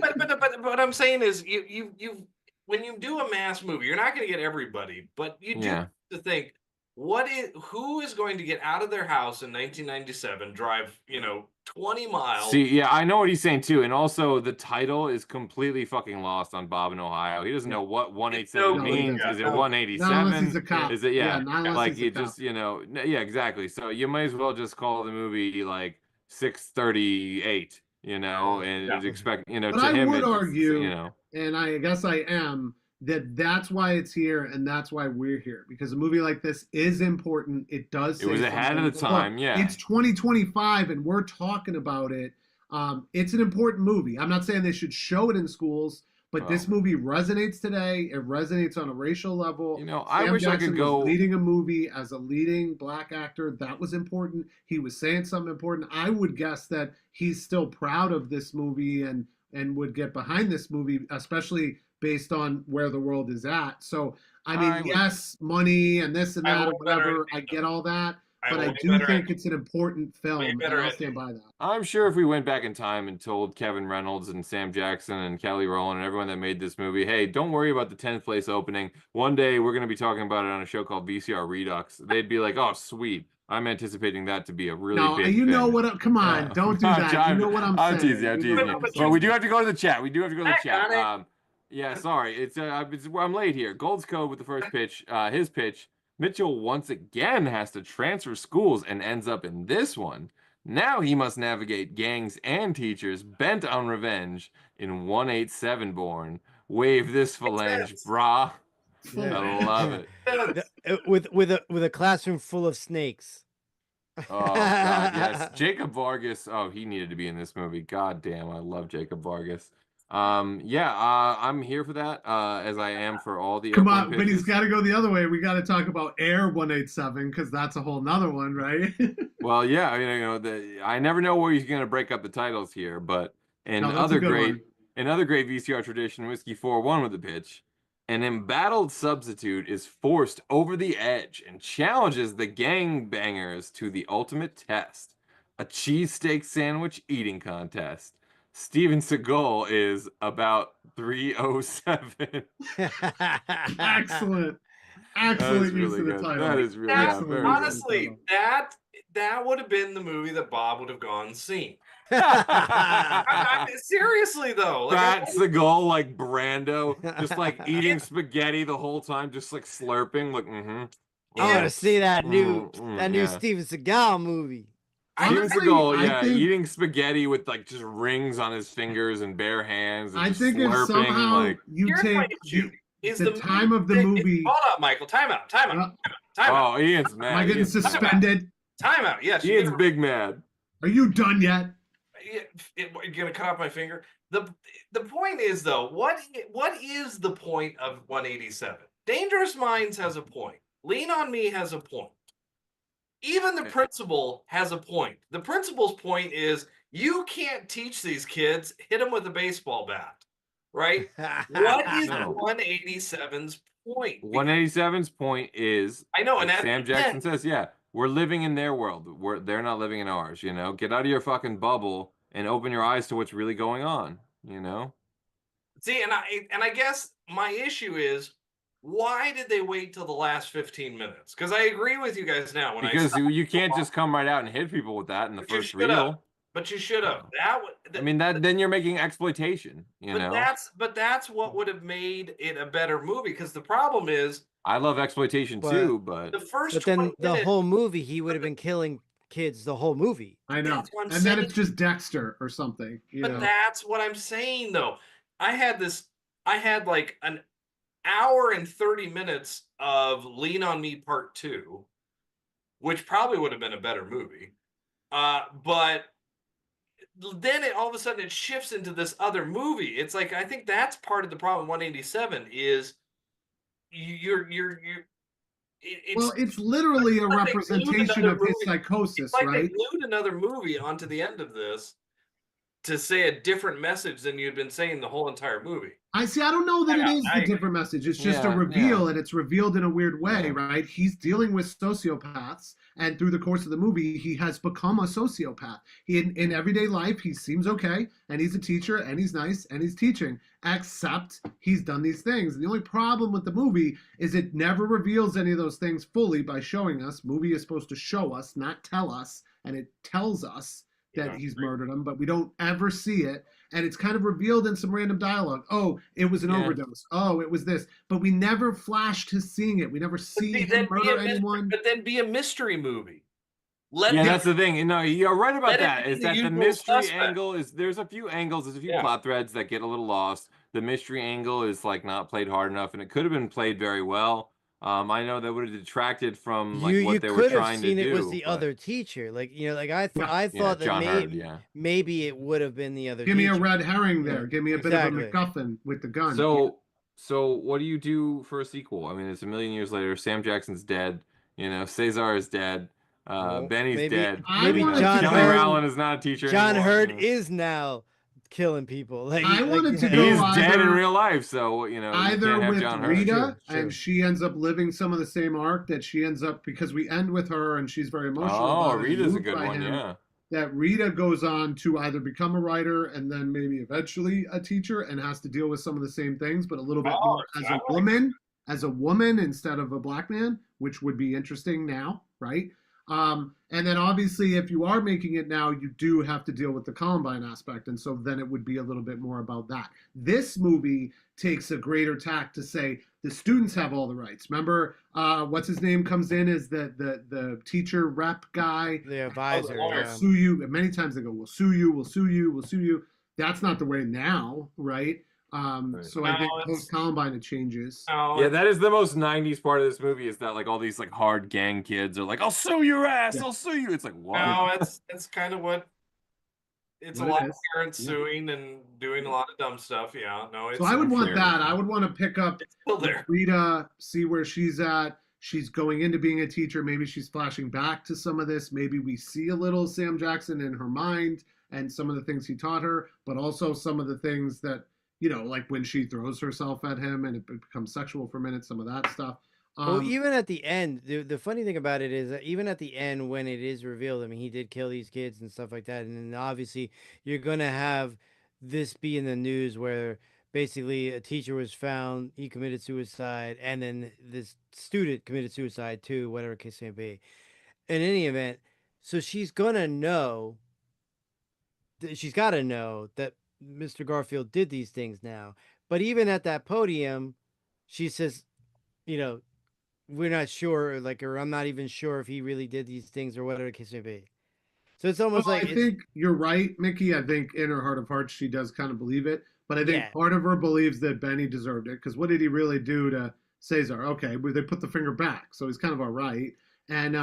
but what I'm saying is, you when you do a mass movie, you're not going to get everybody, but you do Yeah. have to think who is going to get out of their house in 1997, drive 20 miles. see, yeah, I know what he's saying too, and also the title is completely fucking lost on Bob in Ohio. He doesn't know what 187 No, means. yeah, Is it no. Not unless he's 187? a cop. Is it Yeah, not unless like he's a it cop. just yeah, exactly. So you might as well just call the movie like 638, and Yeah. expect But to I him would it's, argue, and I guess I am, that's why it's here and that's why we're here, because a movie like this is important. It does. It was say ahead of something. the time, yeah. It's 2025 and we're talking about it. It's an important movie. I'm not saying they should show it in schools, but this movie resonates today. It resonates on a racial level. I Sam wish I Jackson could go. was leading a movie as a leading black actor. That was important. He was saying something important. I would guess that he's still proud of this movie and would get behind this movie, especially based on where the world is at. So I mean, yes, money and this and that or whatever. I get all that, but I do think it's an important film, and I'll stand by that. I'm sure if we went back in time and told Kevin Reynolds and Sam Jackson and Kelly Rowland and everyone that made this movie, hey, don't worry about the 10th place opening. One day we're going to be talking about it on a show called VCR Redux. They'd be like, oh, sweet. I'm anticipating that to be a really big you thing. know what? Come on, don't do that. You know what I'm saying. I'm teasing you. But we do have to go to the chat. We do have to go to the chat. Yeah, sorry. I'm late here. Gold's Code with the first pitch. His pitch. Mitchell once again has to transfer schools and ends up in this one. Now he must navigate gangs and teachers bent on revenge in 187 Born. Wave this phalange, brah. Yeah. I love it. With a classroom full of snakes. Oh God, yes. Jacob Vargas. Oh, he needed to be in this movie. God damn, I love Jacob Vargas. I'm here for that, as I am for all the Come on, but he's got to go the other way. We got to talk about Air 187 because that's a whole nother one, right? Well, yeah, I mean, I never know where he's going to break up the titles here, but in other great VCR tradition, Whiskey 4-1 with the pitch, an embattled substitute is forced over the edge and challenges the gangbangers to the ultimate test, a cheesesteak sandwich eating contest. Steven Seagal is about 307. Excellent use of the title. That is really good. Honestly, that would have been the movie that Bob would have gone and seen. Seriously though, Fat Seagal like Brando, just like eating spaghetti the whole time, just like slurping, like I want to see that new Steven Seagal movie. Steven Seagal, eating spaghetti with like just rings on his fingers and bare hands. And I think if somehow like, you take the time of the movie. Hold up, Michael. Time out. Oh, Ian's mad. Am I getting suspended? Time out. Yes. Ian's big mad. Are you done yet? You're gonna cut off my finger. The point is though, what is the point of 187? Dangerous Minds has a point. Lean on Me has a point. Even the principal has a point. The principal's point is you can't teach these kids, hit them with a baseball bat, right? What is 187's point? 187's point is, I know, and like Sam Jackson says, we're living in their world. They're not living in ours, you know? Get out of your fucking bubble and open your eyes to what's really going on, you know? See, and I guess my issue is, why did they wait till the last 15 minutes? Because I agree with you guys now. Because you can't just come right out and hit people with that in the first reel. But you should have. Then you're making exploitation, you know? But that's what would have made it a better movie. Because the problem is, I love exploitation too, but the whole movie, he would have been killing kids the whole movie. I know. And then it's just Dexter or something. But that's what I'm saying though. I had like an hour and 30 minutes of Lean on Me Part 2, which probably would have been a better movie. But then all of a sudden it shifts into this other movie. It's like, I think that's part of the problem. 187 is it's literally a representation of his psychosis, like right? They glued another movie onto the end of this to say a different message than you'd been saying the whole entire movie. I don't know that it is the different message. It's just a reveal, and it's revealed in a weird way, right? He's dealing with sociopaths, and through the course of the movie, he has become a sociopath. In everyday life, he seems okay, and he's a teacher, and he's nice, and he's teaching, except he's done these things. And the only problem with the movie is it never reveals any of those things fully by showing us. Movie is supposed to show us, not tell us, and it tells us that he's murdered him, but we don't ever see it. And it's kind of revealed in some random dialogue. Oh, it was an overdose. Oh, it was this. But we never flashed to seeing it. We never see him murder anyone. But then be a mystery movie. That's the thing. No, you're right about that. Is that the mystery angle is, there's a few angles, there's a few plot threads that get a little lost. The mystery angle is like not played hard enough, and it could have been played very well. I know that would have detracted from like what they were trying to do. You could have seen it was the other teacher, like I thought that maybe it would have been the other. Give teacher. me a red herring there. Give me a bit of a MacGuffin with the gun. So what do you do for a sequel? I mean, it's a million years later. Sam Jackson's dead. You know, Cesar is dead. Benny's dead. Maybe John Kelly Rowland is not a teacher John anymore. Hurd is now killing people. Like I wanted to He's go dead in either- real life, so you know you either can't have with John Hurt. Rita True. and she ends up living some of the same arc that she ends up, because we end with her and she's very emotional. Oh, about it, Rita's a moved good by one, him, yeah. That Rita goes on to either become a writer and then maybe eventually a teacher and has to deal with some of the same things, but a little bit more as a woman instead of a black man, which would be interesting now, right? And then obviously if you are making it now, you do have to deal with the Columbine aspect. And so then it would be a little bit more about that. This movie takes a greater tack to say the students have all the rights. Remember, what's his name comes in as the teacher rep guy. The advisor. We'll sue you. And many times they go, we'll sue you, we'll sue you, we'll sue you. That's not the way now, right? So I think post Columbine it changes. Yeah, that is the most 90s part of this movie, is that like all these like hard gang kids are like, I'll sue your ass, I'll sue you. It's like, what? No, it's kind of what it's a lot of parents suing and doing a lot of dumb stuff. Yeah, no. So I would want that. I would want to pick up there. Rita, see where she's at. She's going into being a teacher. Maybe she's flashing back to some of this. Maybe we see a little Sam Jackson in her mind and some of the things he taught her, but also some of the things that, you know, like when she throws herself at him and it becomes sexual for a minute, some of that stuff. Well, even at the end, the funny thing about it is that even at the end, when it is revealed, I mean, he did kill these kids and stuff like that. And then obviously you're going to have this be in the news where basically a teacher was found, he committed suicide, and then this student committed suicide too, whatever case may be. In any event, so she's going to know, she's got to know that Mr. Garfield did these things now. But even at that podium, she says, you know, we're not sure, like, or I'm not even sure if he really did these things or whatever the case may be. So it's almost like I think you're right, Mickey. I think in her heart of hearts, she does kind of believe it. But I think part of her believes that Benny deserved it, because what did he really do to Cesar? Okay, well, they put the finger back, so he's kind of all right. And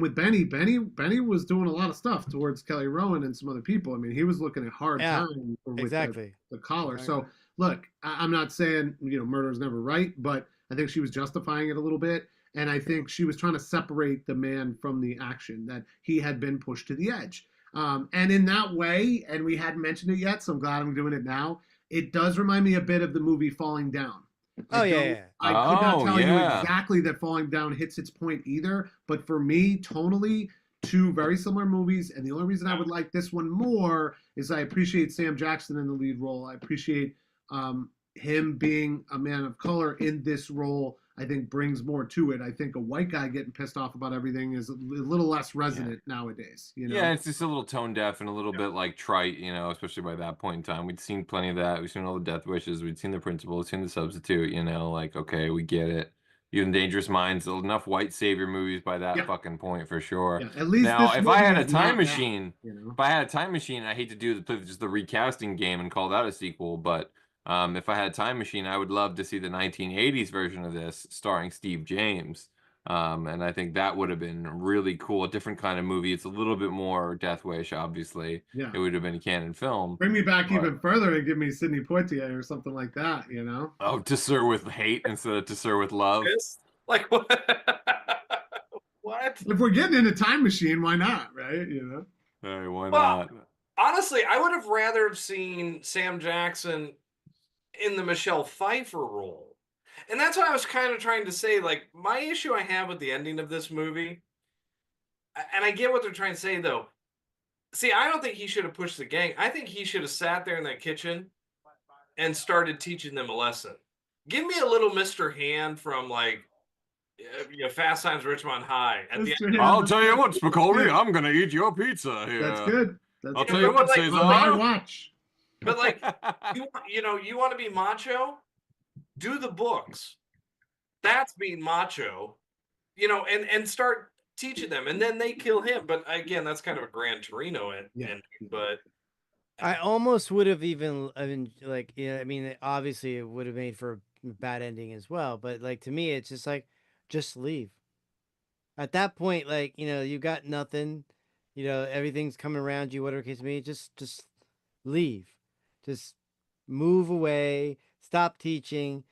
with Benny was doing a lot of stuff towards Kelly Rowan and some other people. I mean, he was looking at hard time with the collar. Exactly. So look, I'm not saying, you know, murder is never right, but I think she was justifying it a little bit. And I think she was trying to separate the man from the action, that he had been pushed to the edge. And in that way, and we hadn't mentioned it yet, so I'm glad I'm doing it now, it does remind me a bit of the movie Falling Down. I could not tell you exactly that Falling Down hits its point either, but for me, tonally, two very similar movies, and the only reason I would like this one more is I appreciate Sam Jackson in the lead role. I appreciate him being a man of color in this role. I think brings more to it. I think a white guy getting pissed off about everything is a little less resonant nowadays. You know? Yeah, it's just a little tone deaf and a little bit like trite, you know, especially by that point in time. We'd seen plenty of that. We've seen all the death wishes. We'd seen the principal. We've seen the substitute, you know, like, okay, we get it. Even Dangerous Minds, enough white savior movies by that fucking point for sure. Yeah, at least now, this if I had a movie is time not machine, that, you know? if I had a time machine, I hate to do just the recasting game and call that a sequel, but if I had a time machine, I would love to see the 1980s version of this starring Steve James. And I think that would have been really cool. A different kind of movie. It's a little bit more Death Wish, obviously. Yeah. It would have been a canon film. Bring me back even further and give me Sidney Poitier or something like that, you know? Oh, To Sir with Hate instead of To Sir with Love. Like what? What? If we're getting in a time machine, why not, right? You know? Hey, why not? Honestly, I would have rather have seen Sam Jackson in the Michelle Pfeiffer role. And that's what I was kind of trying to say. Like, my issue I have with the ending of this movie, and I get what they're trying to say, though. See, I don't think he should have pushed the gang. I think he should have sat there in that kitchen and started teaching them a lesson. Give me a little Mr. Hand from, like, Fast Times at Ridgemont High. At the end. I'll tell you what, Spicoli, I'm going to eat your pizza here. That's good. I'll tell you what, like, Cesar. Watch. But like, you want to be macho? Do the books. That's being macho, and start teaching them, and then they kill him. But again, that's kind of a Gran Torino ending. But I almost would have even like, I mean, obviously it would have made for a bad ending as well. But like, to me, it's just like, just leave. At that point, like, you got nothing, everything's coming around you, whatever case may be, just leave. Just move away, stop teaching,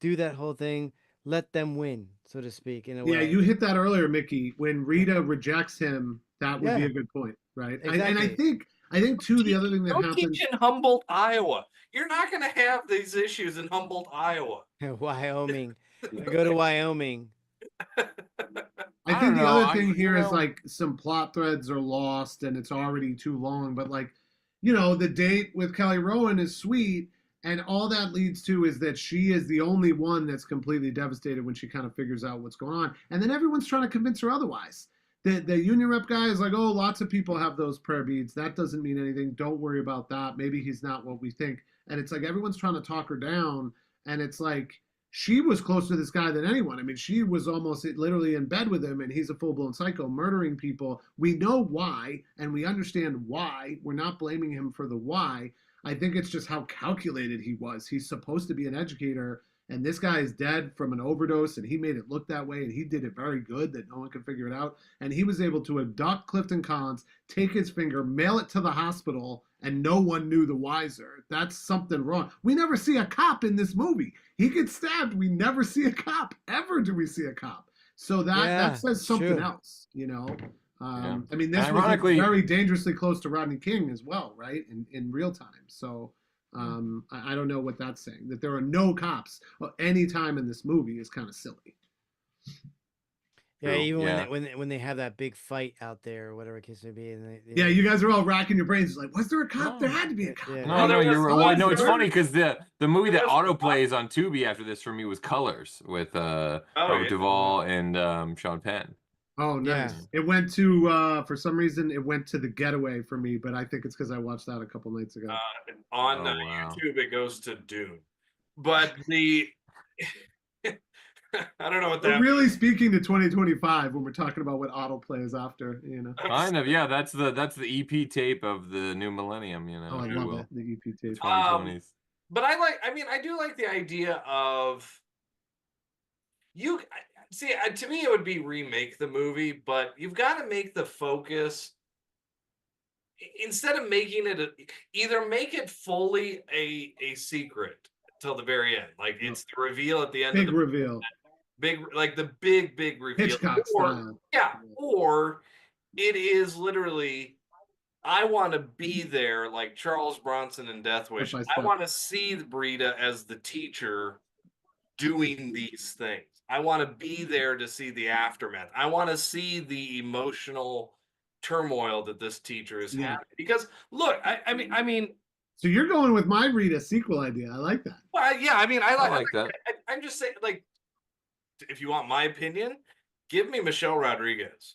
do that whole thing, let them win, so to speak, in a way. Yeah, you hit that earlier, Mickey. When Rita rejects him, that would be a good point, right? Exactly. And I think I think too the other thing that Go happens. teach in Humboldt, Iowa. You're not going to have these issues in Humboldt, Iowa. Wyoming. Go to Wyoming. I think the other thing here is like some plot threads are lost and it's already too long. But like, the date with Kelly Rowan is sweet. And all that leads to is that she is the only one that's completely devastated when she kind of figures out what's going on. And then everyone's trying to convince her otherwise. The union rep guy is like, oh, lots of people have those prayer beads. That doesn't mean anything. Don't worry about that. Maybe he's not what we think. And it's like everyone's trying to talk her down. And it's like she was closer to this guy than anyone. I mean, she was almost literally in bed with him, and he's a full-blown psycho, murdering people. We know why, and we understand why. We're not blaming him for the why. I think it's just how calculated he was. He's supposed to be an educator, and this guy is dead from an overdose, and he made it look that way, and he did it very good that no one could figure it out. And he was able to abduct Clifton Collins, take his finger, mail it to the hospital, and no one knew the wiser. That's something wrong. We never see a cop in this movie. He gets stabbed. We never see a cop. Ever do we see a cop. So that says something else, I mean, this was very dangerously close to Rodney King as well, right? In real time. So I don't know what that's saying. That there are no cops any time in this movie is kind of silly. Yeah, even when they have that big fight out there or whatever case may be. And you guys are all racking your brains like, was there a cop? There had to be a cop. Yeah. No, you're right. No, it's funny because the movie that autoplays on Tubi after this for me was Colors with Robert Duvall and Sean Penn. Oh, nice. Yeah. It went to, for some reason, it went to The Getaway for me, but I think it's because I watched that a couple nights ago. On YouTube, it goes to Dune. But I don't know what that. We're really speaking to 2025 when we're talking about what autoplay is after, Kind of, yeah. That's the EP tape of the new millennium, Oh, I love it. The EP tape. 2020s. But I do like the idea of see, to me, it would be remake the movie, but you've got to make the focus instead of making it either make it fully a secret till the very end, like it's the reveal at the end. Big reveal. Big, like the big reveal. Hitchcock style. Or it is literally, I want to be there, like Charles Bronson in Death Wish. I want to see Brita as the teacher doing these things. I want to be there to see the aftermath. I want to see the emotional turmoil that this teacher is having. Because look, I mean. So you're going with my Rita sequel idea. I like that. Well, yeah, I mean, I like that. I'm just saying, like, if you want my opinion, give me Michelle Rodriguez.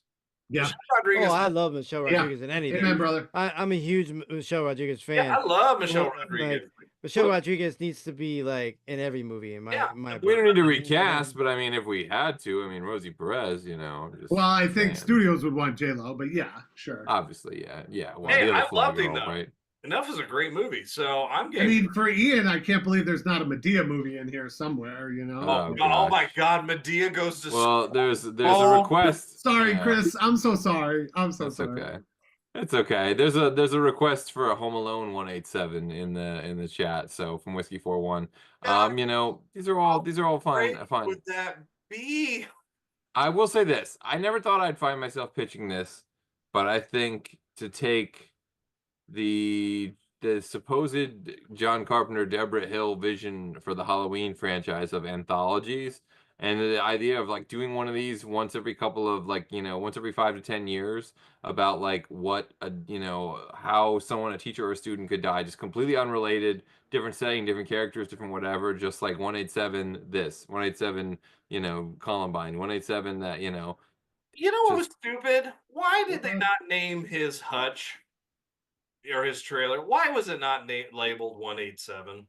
Yeah. Michelle Rodriguez. Oh, I love Michelle Rodriguez in anything. Amen, brother. I'm a huge Michelle Rodriguez fan. Yeah, I love Michelle Rodriguez. Michelle Rodriguez needs to be like in every movie. In my we don't need to recast, but I mean, if we had to, I mean, Rosie Perez, Well, I think studios would want J-Lo, but yeah, sure. Obviously, yeah. Well, hey, I love girl, Enough. Right? Enough is a great movie, so I'm getting. I mean, for Ian, I can't believe there's not a Medea movie in here somewhere. Oh my God, Medea goes to. Well, there's a request. Sorry, Chris. I'm so sorry. I'm so sorry. Okay. It's okay. There's a request for a Home Alone 187 in the chat. So from Whiskey 41, these are all fun. What would that be? I will say this: I never thought I'd find myself pitching this, but I think to take the supposed John Carpenter, Deborah Hill vision for the Halloween franchise of anthologies, and the idea of like doing one of these once every couple of once every 5 to 10 years about like what how a teacher or a student could die, just completely unrelated, different setting, different characters, different whatever, just like 187 this, 187 Columbine, 187 that You know what was stupid? Why did they not name his hutch or his trailer? Why was it not labeled 187?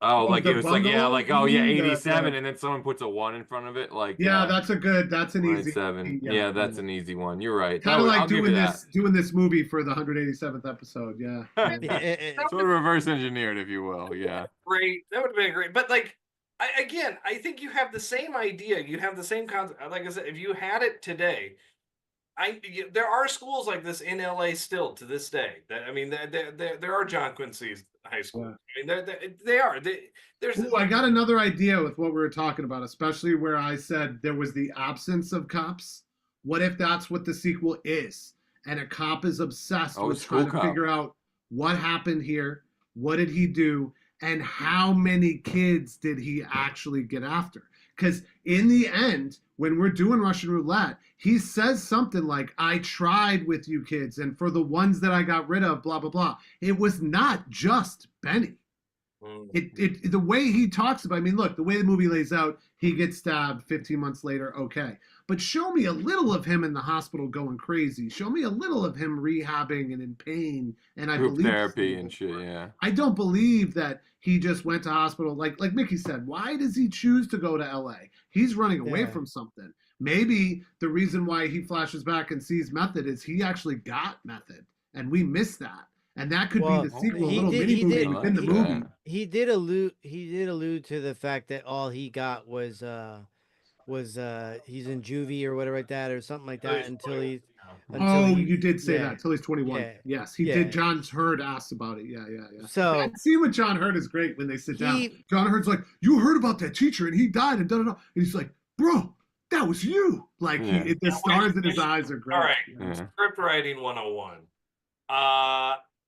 Oh, like it was like 87, and then someone puts a 1 in front of it, like that's an easy 7. Yeah, that's an easy one. You're right. Kind of like doing this movie for the 187th episode. Yeah, sort of reverse engineered, if you will. Yeah, great. That would have been great. But like, I think you have the same idea. You have the same concept. Like I said, if you had it today. There are schools like this in LA still to this day. There are John Quincy's high schools. Yeah. I mean, they are. I got another idea with what we were talking about, especially where I said there was the absence of cops. What if that's what the sequel is? and a cop is obsessed Oh, with it's trying school to cop. figure out what happened here, what did he do, and how many kids did he actually get after. Because in the end, when we're doing Russian roulette, he says something like, I tried with you kids, and for the ones that I got rid of, blah, blah, blah. It was not just Benny. The way he talks about, I mean, look, the way the movie lays out, he gets stabbed 15 months later, okay. But show me a little of him in the hospital going crazy. Show me a little of him rehabbing and in pain. And I Group believe therapy and shit, yeah. I don't believe that he just went to hospital. Like Mickey said, why does he choose to go to LA? He's running away from something. Maybe the reason why he flashes back and sees Method is he actually got Method, and we missed that. And that could be the sequel, a little mini movie within the movie. He did allude to the fact that all he got was he's in juvie or whatever like that or something like that until he. You did say that until he's 21. Yeah. Yes, he did. John Hurd asked about it. Yeah. So that scene with John Hurd is great when they sit down. John Hurd's like, "You heard about that teacher and he died and da da da," and he's like, "Bro, that was you." Like the stars in his eyes are great. All right, script writing 101.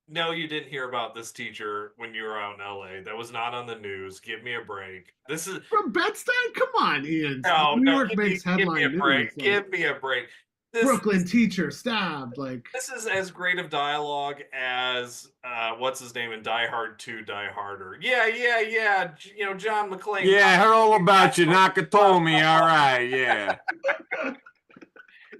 No, you didn't hear about this teacher when you were out in LA. That was not on the news. Give me a break. This is from Bed-Stuy. Come on, Ian. No, New York makes headline news. Give me a break. News, give me a break. Brooklyn teacher stabbed. Like this is as great of dialogue as what's his name in Die Hard 2, Die Harder. Yeah. You know, John McClane. Yeah, I heard all about you. Nakatomi. All right, yeah.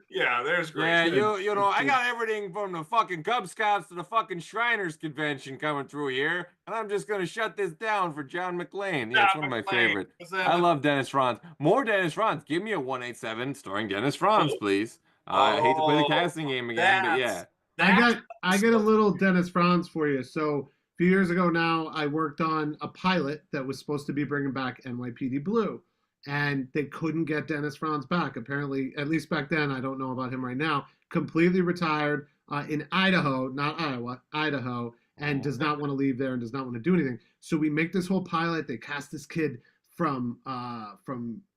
Yeah, there's great. Yeah, you know, I got everything from the fucking Cub Scouts to the fucking Shriners convention coming through here, and I'm just gonna shut this down for John McClane. Yeah, it's one of my favorites. I love Dennis Franz. More Dennis Franz. Give me a 187 starring Dennis Franz, please. I hate to play the casting game again, but yeah. I get a little Dennis Franz for you. So a few years ago now, I worked on a pilot that was supposed to be bringing back NYPD Blue. And they couldn't get Dennis Franz back. Apparently, at least back then, I don't know about him right now, completely retired in Idaho, not Iowa, Idaho, and does not want to leave there and does not want to do anything. So we make this whole pilot. They cast this kid from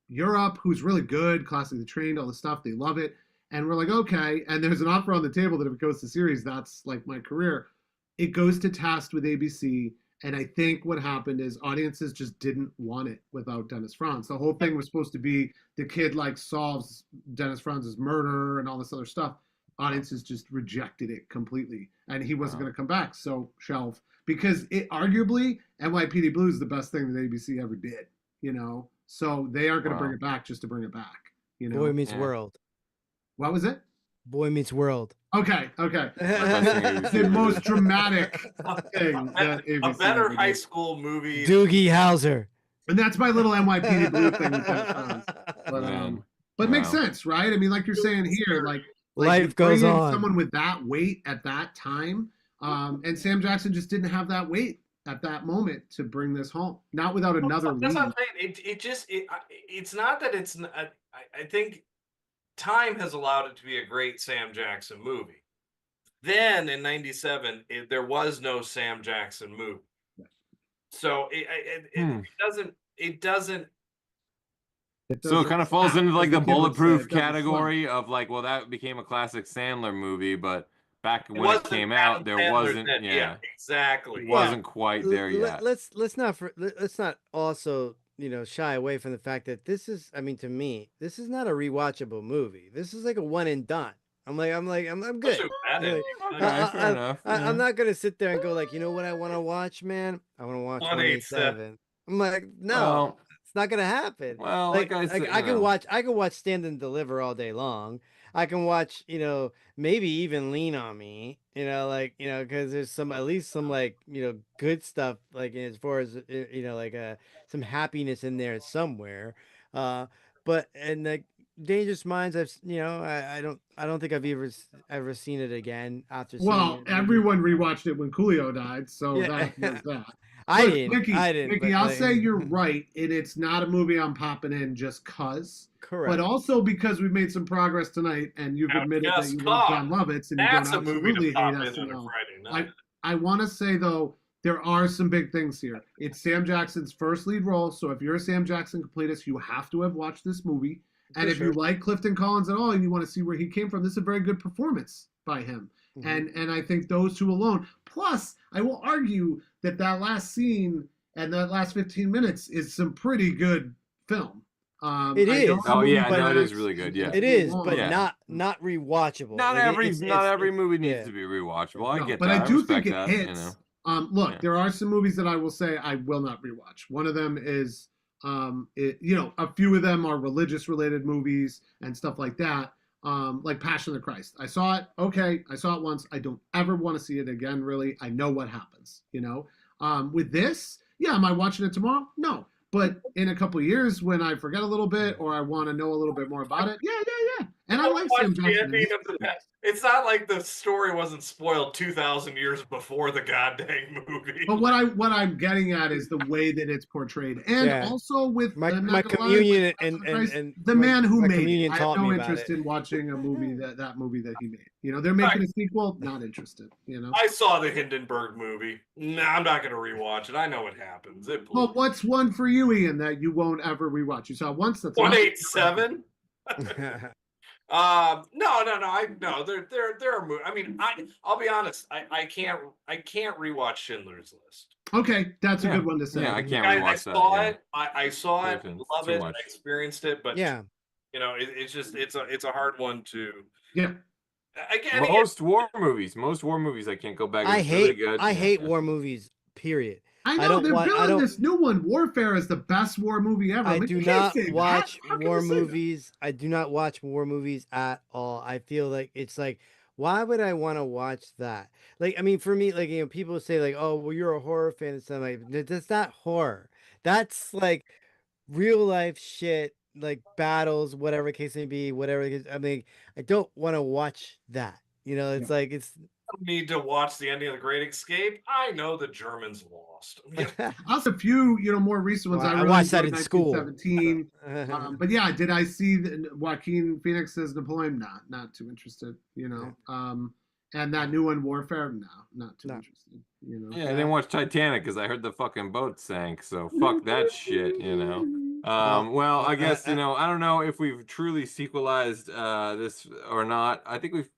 Europe who's really good, classically trained, all the stuff. They love it. And we're like, okay. And there's an offer on the table that if it goes to series, that's like my career. It goes to test with ABC. And I think what happened is audiences just didn't want it without Dennis Franz. The whole thing was supposed to be the kid like solves Dennis Franz's murder and all this other stuff. Audiences just rejected it completely. And he wasn't going to come back. So shelf. Because it arguably, NYPD Blue is the best thing that ABC ever did. You know? So they aren't going to bring it back just to bring it back. You know? Boy Meets World. What was it? Boy Meets World. Okay. The most dramatic thing that ABC a better ever high did. school movie. Doogie Howser. And that's my little NYPD Blue thing with Dennis Franz. But it makes sense, right? I mean, like you're saying here, like life goes bring in on. someone with that weight at that time, and Sam Jackson just didn't have that weight at that moment to bring this home. Not without another lead. That's what I'm saying. It's not that it's. I think time has allowed it to be a great Sam Jackson movie. Then in '97, there was no Sam Jackson movie, so it doesn't. So it kind of falls into like the bulletproof category of like, well, that became a classic Sandler movie, but back when it came out, there wasn't. Yeah, exactly. It wasn't quite there yet. Let's not also shy away from the fact that this is, I mean, to me, this is not a rewatchable movie. This is like a one and done. I'm good. Fair enough. I'm not gonna sit there and go like, you know what I want to watch, man? I want to watch 187. I'm like, no, it's not gonna happen. Well, like I said, I can watch Stand and Deliver all day long. I can watch, maybe even Lean on Me, because there's at least some good stuff, like as far as some happiness in there somewhere. But like Dangerous Minds, I don't think I've ever seen it again after. Well, everyone rewatched it when Coolio died, so that was that. I didn't. Mickey, I'll say you're right, and it's not a movie I'm popping in just cause. Correct. But also because we've made some progress tonight, and you've admitted that you love John Lovitz, and you don't absolutely hate SNL. I want to say though, there are some big things here. It's Sam Jackson's first lead role, so if you're a Sam Jackson completist, you have to have watched this movie. And if you like Clifton Collins at all and you want to see where he came from, this is a very good performance by him. And I think those two alone. Plus, I will argue that last scene and that last 15 minutes is some pretty good film. It is. Oh yeah, no, it is really good. Yeah, it is, but not rewatchable. Not every movie needs to be rewatchable. I get but that. I do think respect it that, hits. Look, there are some movies that I will say I will not rewatch. One of them is, a few of them are religious related movies and stuff like that. Like Passion of the Christ. I saw it. Okay, I saw it once. I don't ever want to see it again. Really, I know what happens. With this, am I watching it tomorrow? No. But in a couple of years, when I forget a little bit or I want to know a little bit more about it, yeah. And I like Sam Jackson. It's not like the story wasn't spoiled 2,000 years before the goddamn movie. But what I'm getting at is the way that it's portrayed, and also with my communion and the man who made it. I have no interest in watching a movie that movie that he made. They're making a sequel. Not interested. I saw the Hindenburg movie. No, I'm not going to rewatch it. I know what happens. Well, what's one for you, Ian, that you won't ever rewatch? You saw it once. That's 187. No. There are movies. I mean, I'll be honest. I can't rewatch Schindler's List. Okay, that's a good one to say. Yeah, I can't rewatch that. I saw it, love it, I experienced it, but it's a hard one to. Yeah. Again, most war movies I can't go back. I hate war movies. Period. I know they're billing this new one, Warfare, as the best war movie ever. I do not watch war movies. I do not watch war movies at all. I feel like it's like, why would I want to watch that? Like, I mean, for me, like, people say like, oh, well, you're a horror fan and stuff. Like, that's not horror. That's like real life shit, like battles, whatever case may be, whatever. I mean, I don't want to watch that. It's like it's. Need to watch the ending of The Great Escape. I know the Germans lost. Also, a few more recent ones. I watched that in school. 1917. But yeah, did I see Joaquin Phoenix as Napoleon? Not too interested. And that new one, Warfare, not too interested. Yeah, I didn't watch Titanic because I heard the fucking boat sank. So fuck that shit. Well, I guess I don't know if we've truly sequelized this or not. I think we've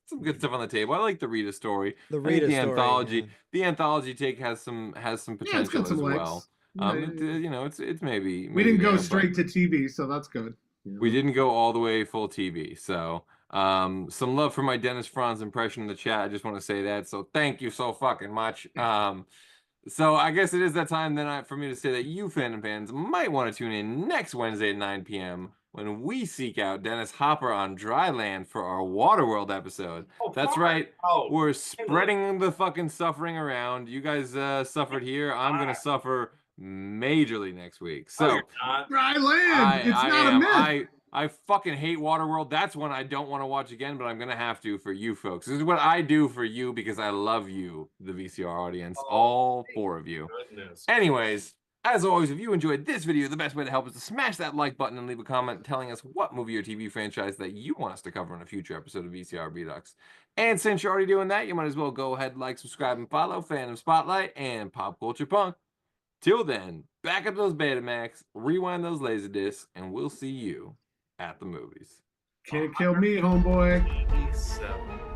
some good stuff on the table. I like the Rita story. Anthology. The anthology take has some potential as well. It's maybe we didn't go straight to TV, so that's good. We didn't go all the way full TV. So some love for my Dennis Franz impression in the chat. I just want to say that. So thank you so fucking much. So I guess it is that time then for me to say that you Fandom fans might want to tune in next Wednesday at 9 p.m. when we seek out Dennis Hopper on dry land for our Waterworld episode. That's right. We're spreading the fucking suffering around. You guys suffered here. I'm going to suffer majorly next week. So dry land. It's not a myth. I fucking hate Waterworld. That's one I don't want to watch again, but I'm going to have to for you folks. This is what I do for you because I love you, the VCR audience, all four of you. Goodness. Anyways, as always, if you enjoyed this video, the best way to help is to smash that like button and leave a comment telling us what movie or TV franchise that you want us to cover in a future episode of VCR Redux. And since you're already doing that, you might as well go ahead, like, subscribe, and follow Fandom Spotlight and Pop Culture Punk. Till then, back up those Betamax, rewind those Laserdiscs, and we'll see you at the movies. Can't kill me, homeboy. 87.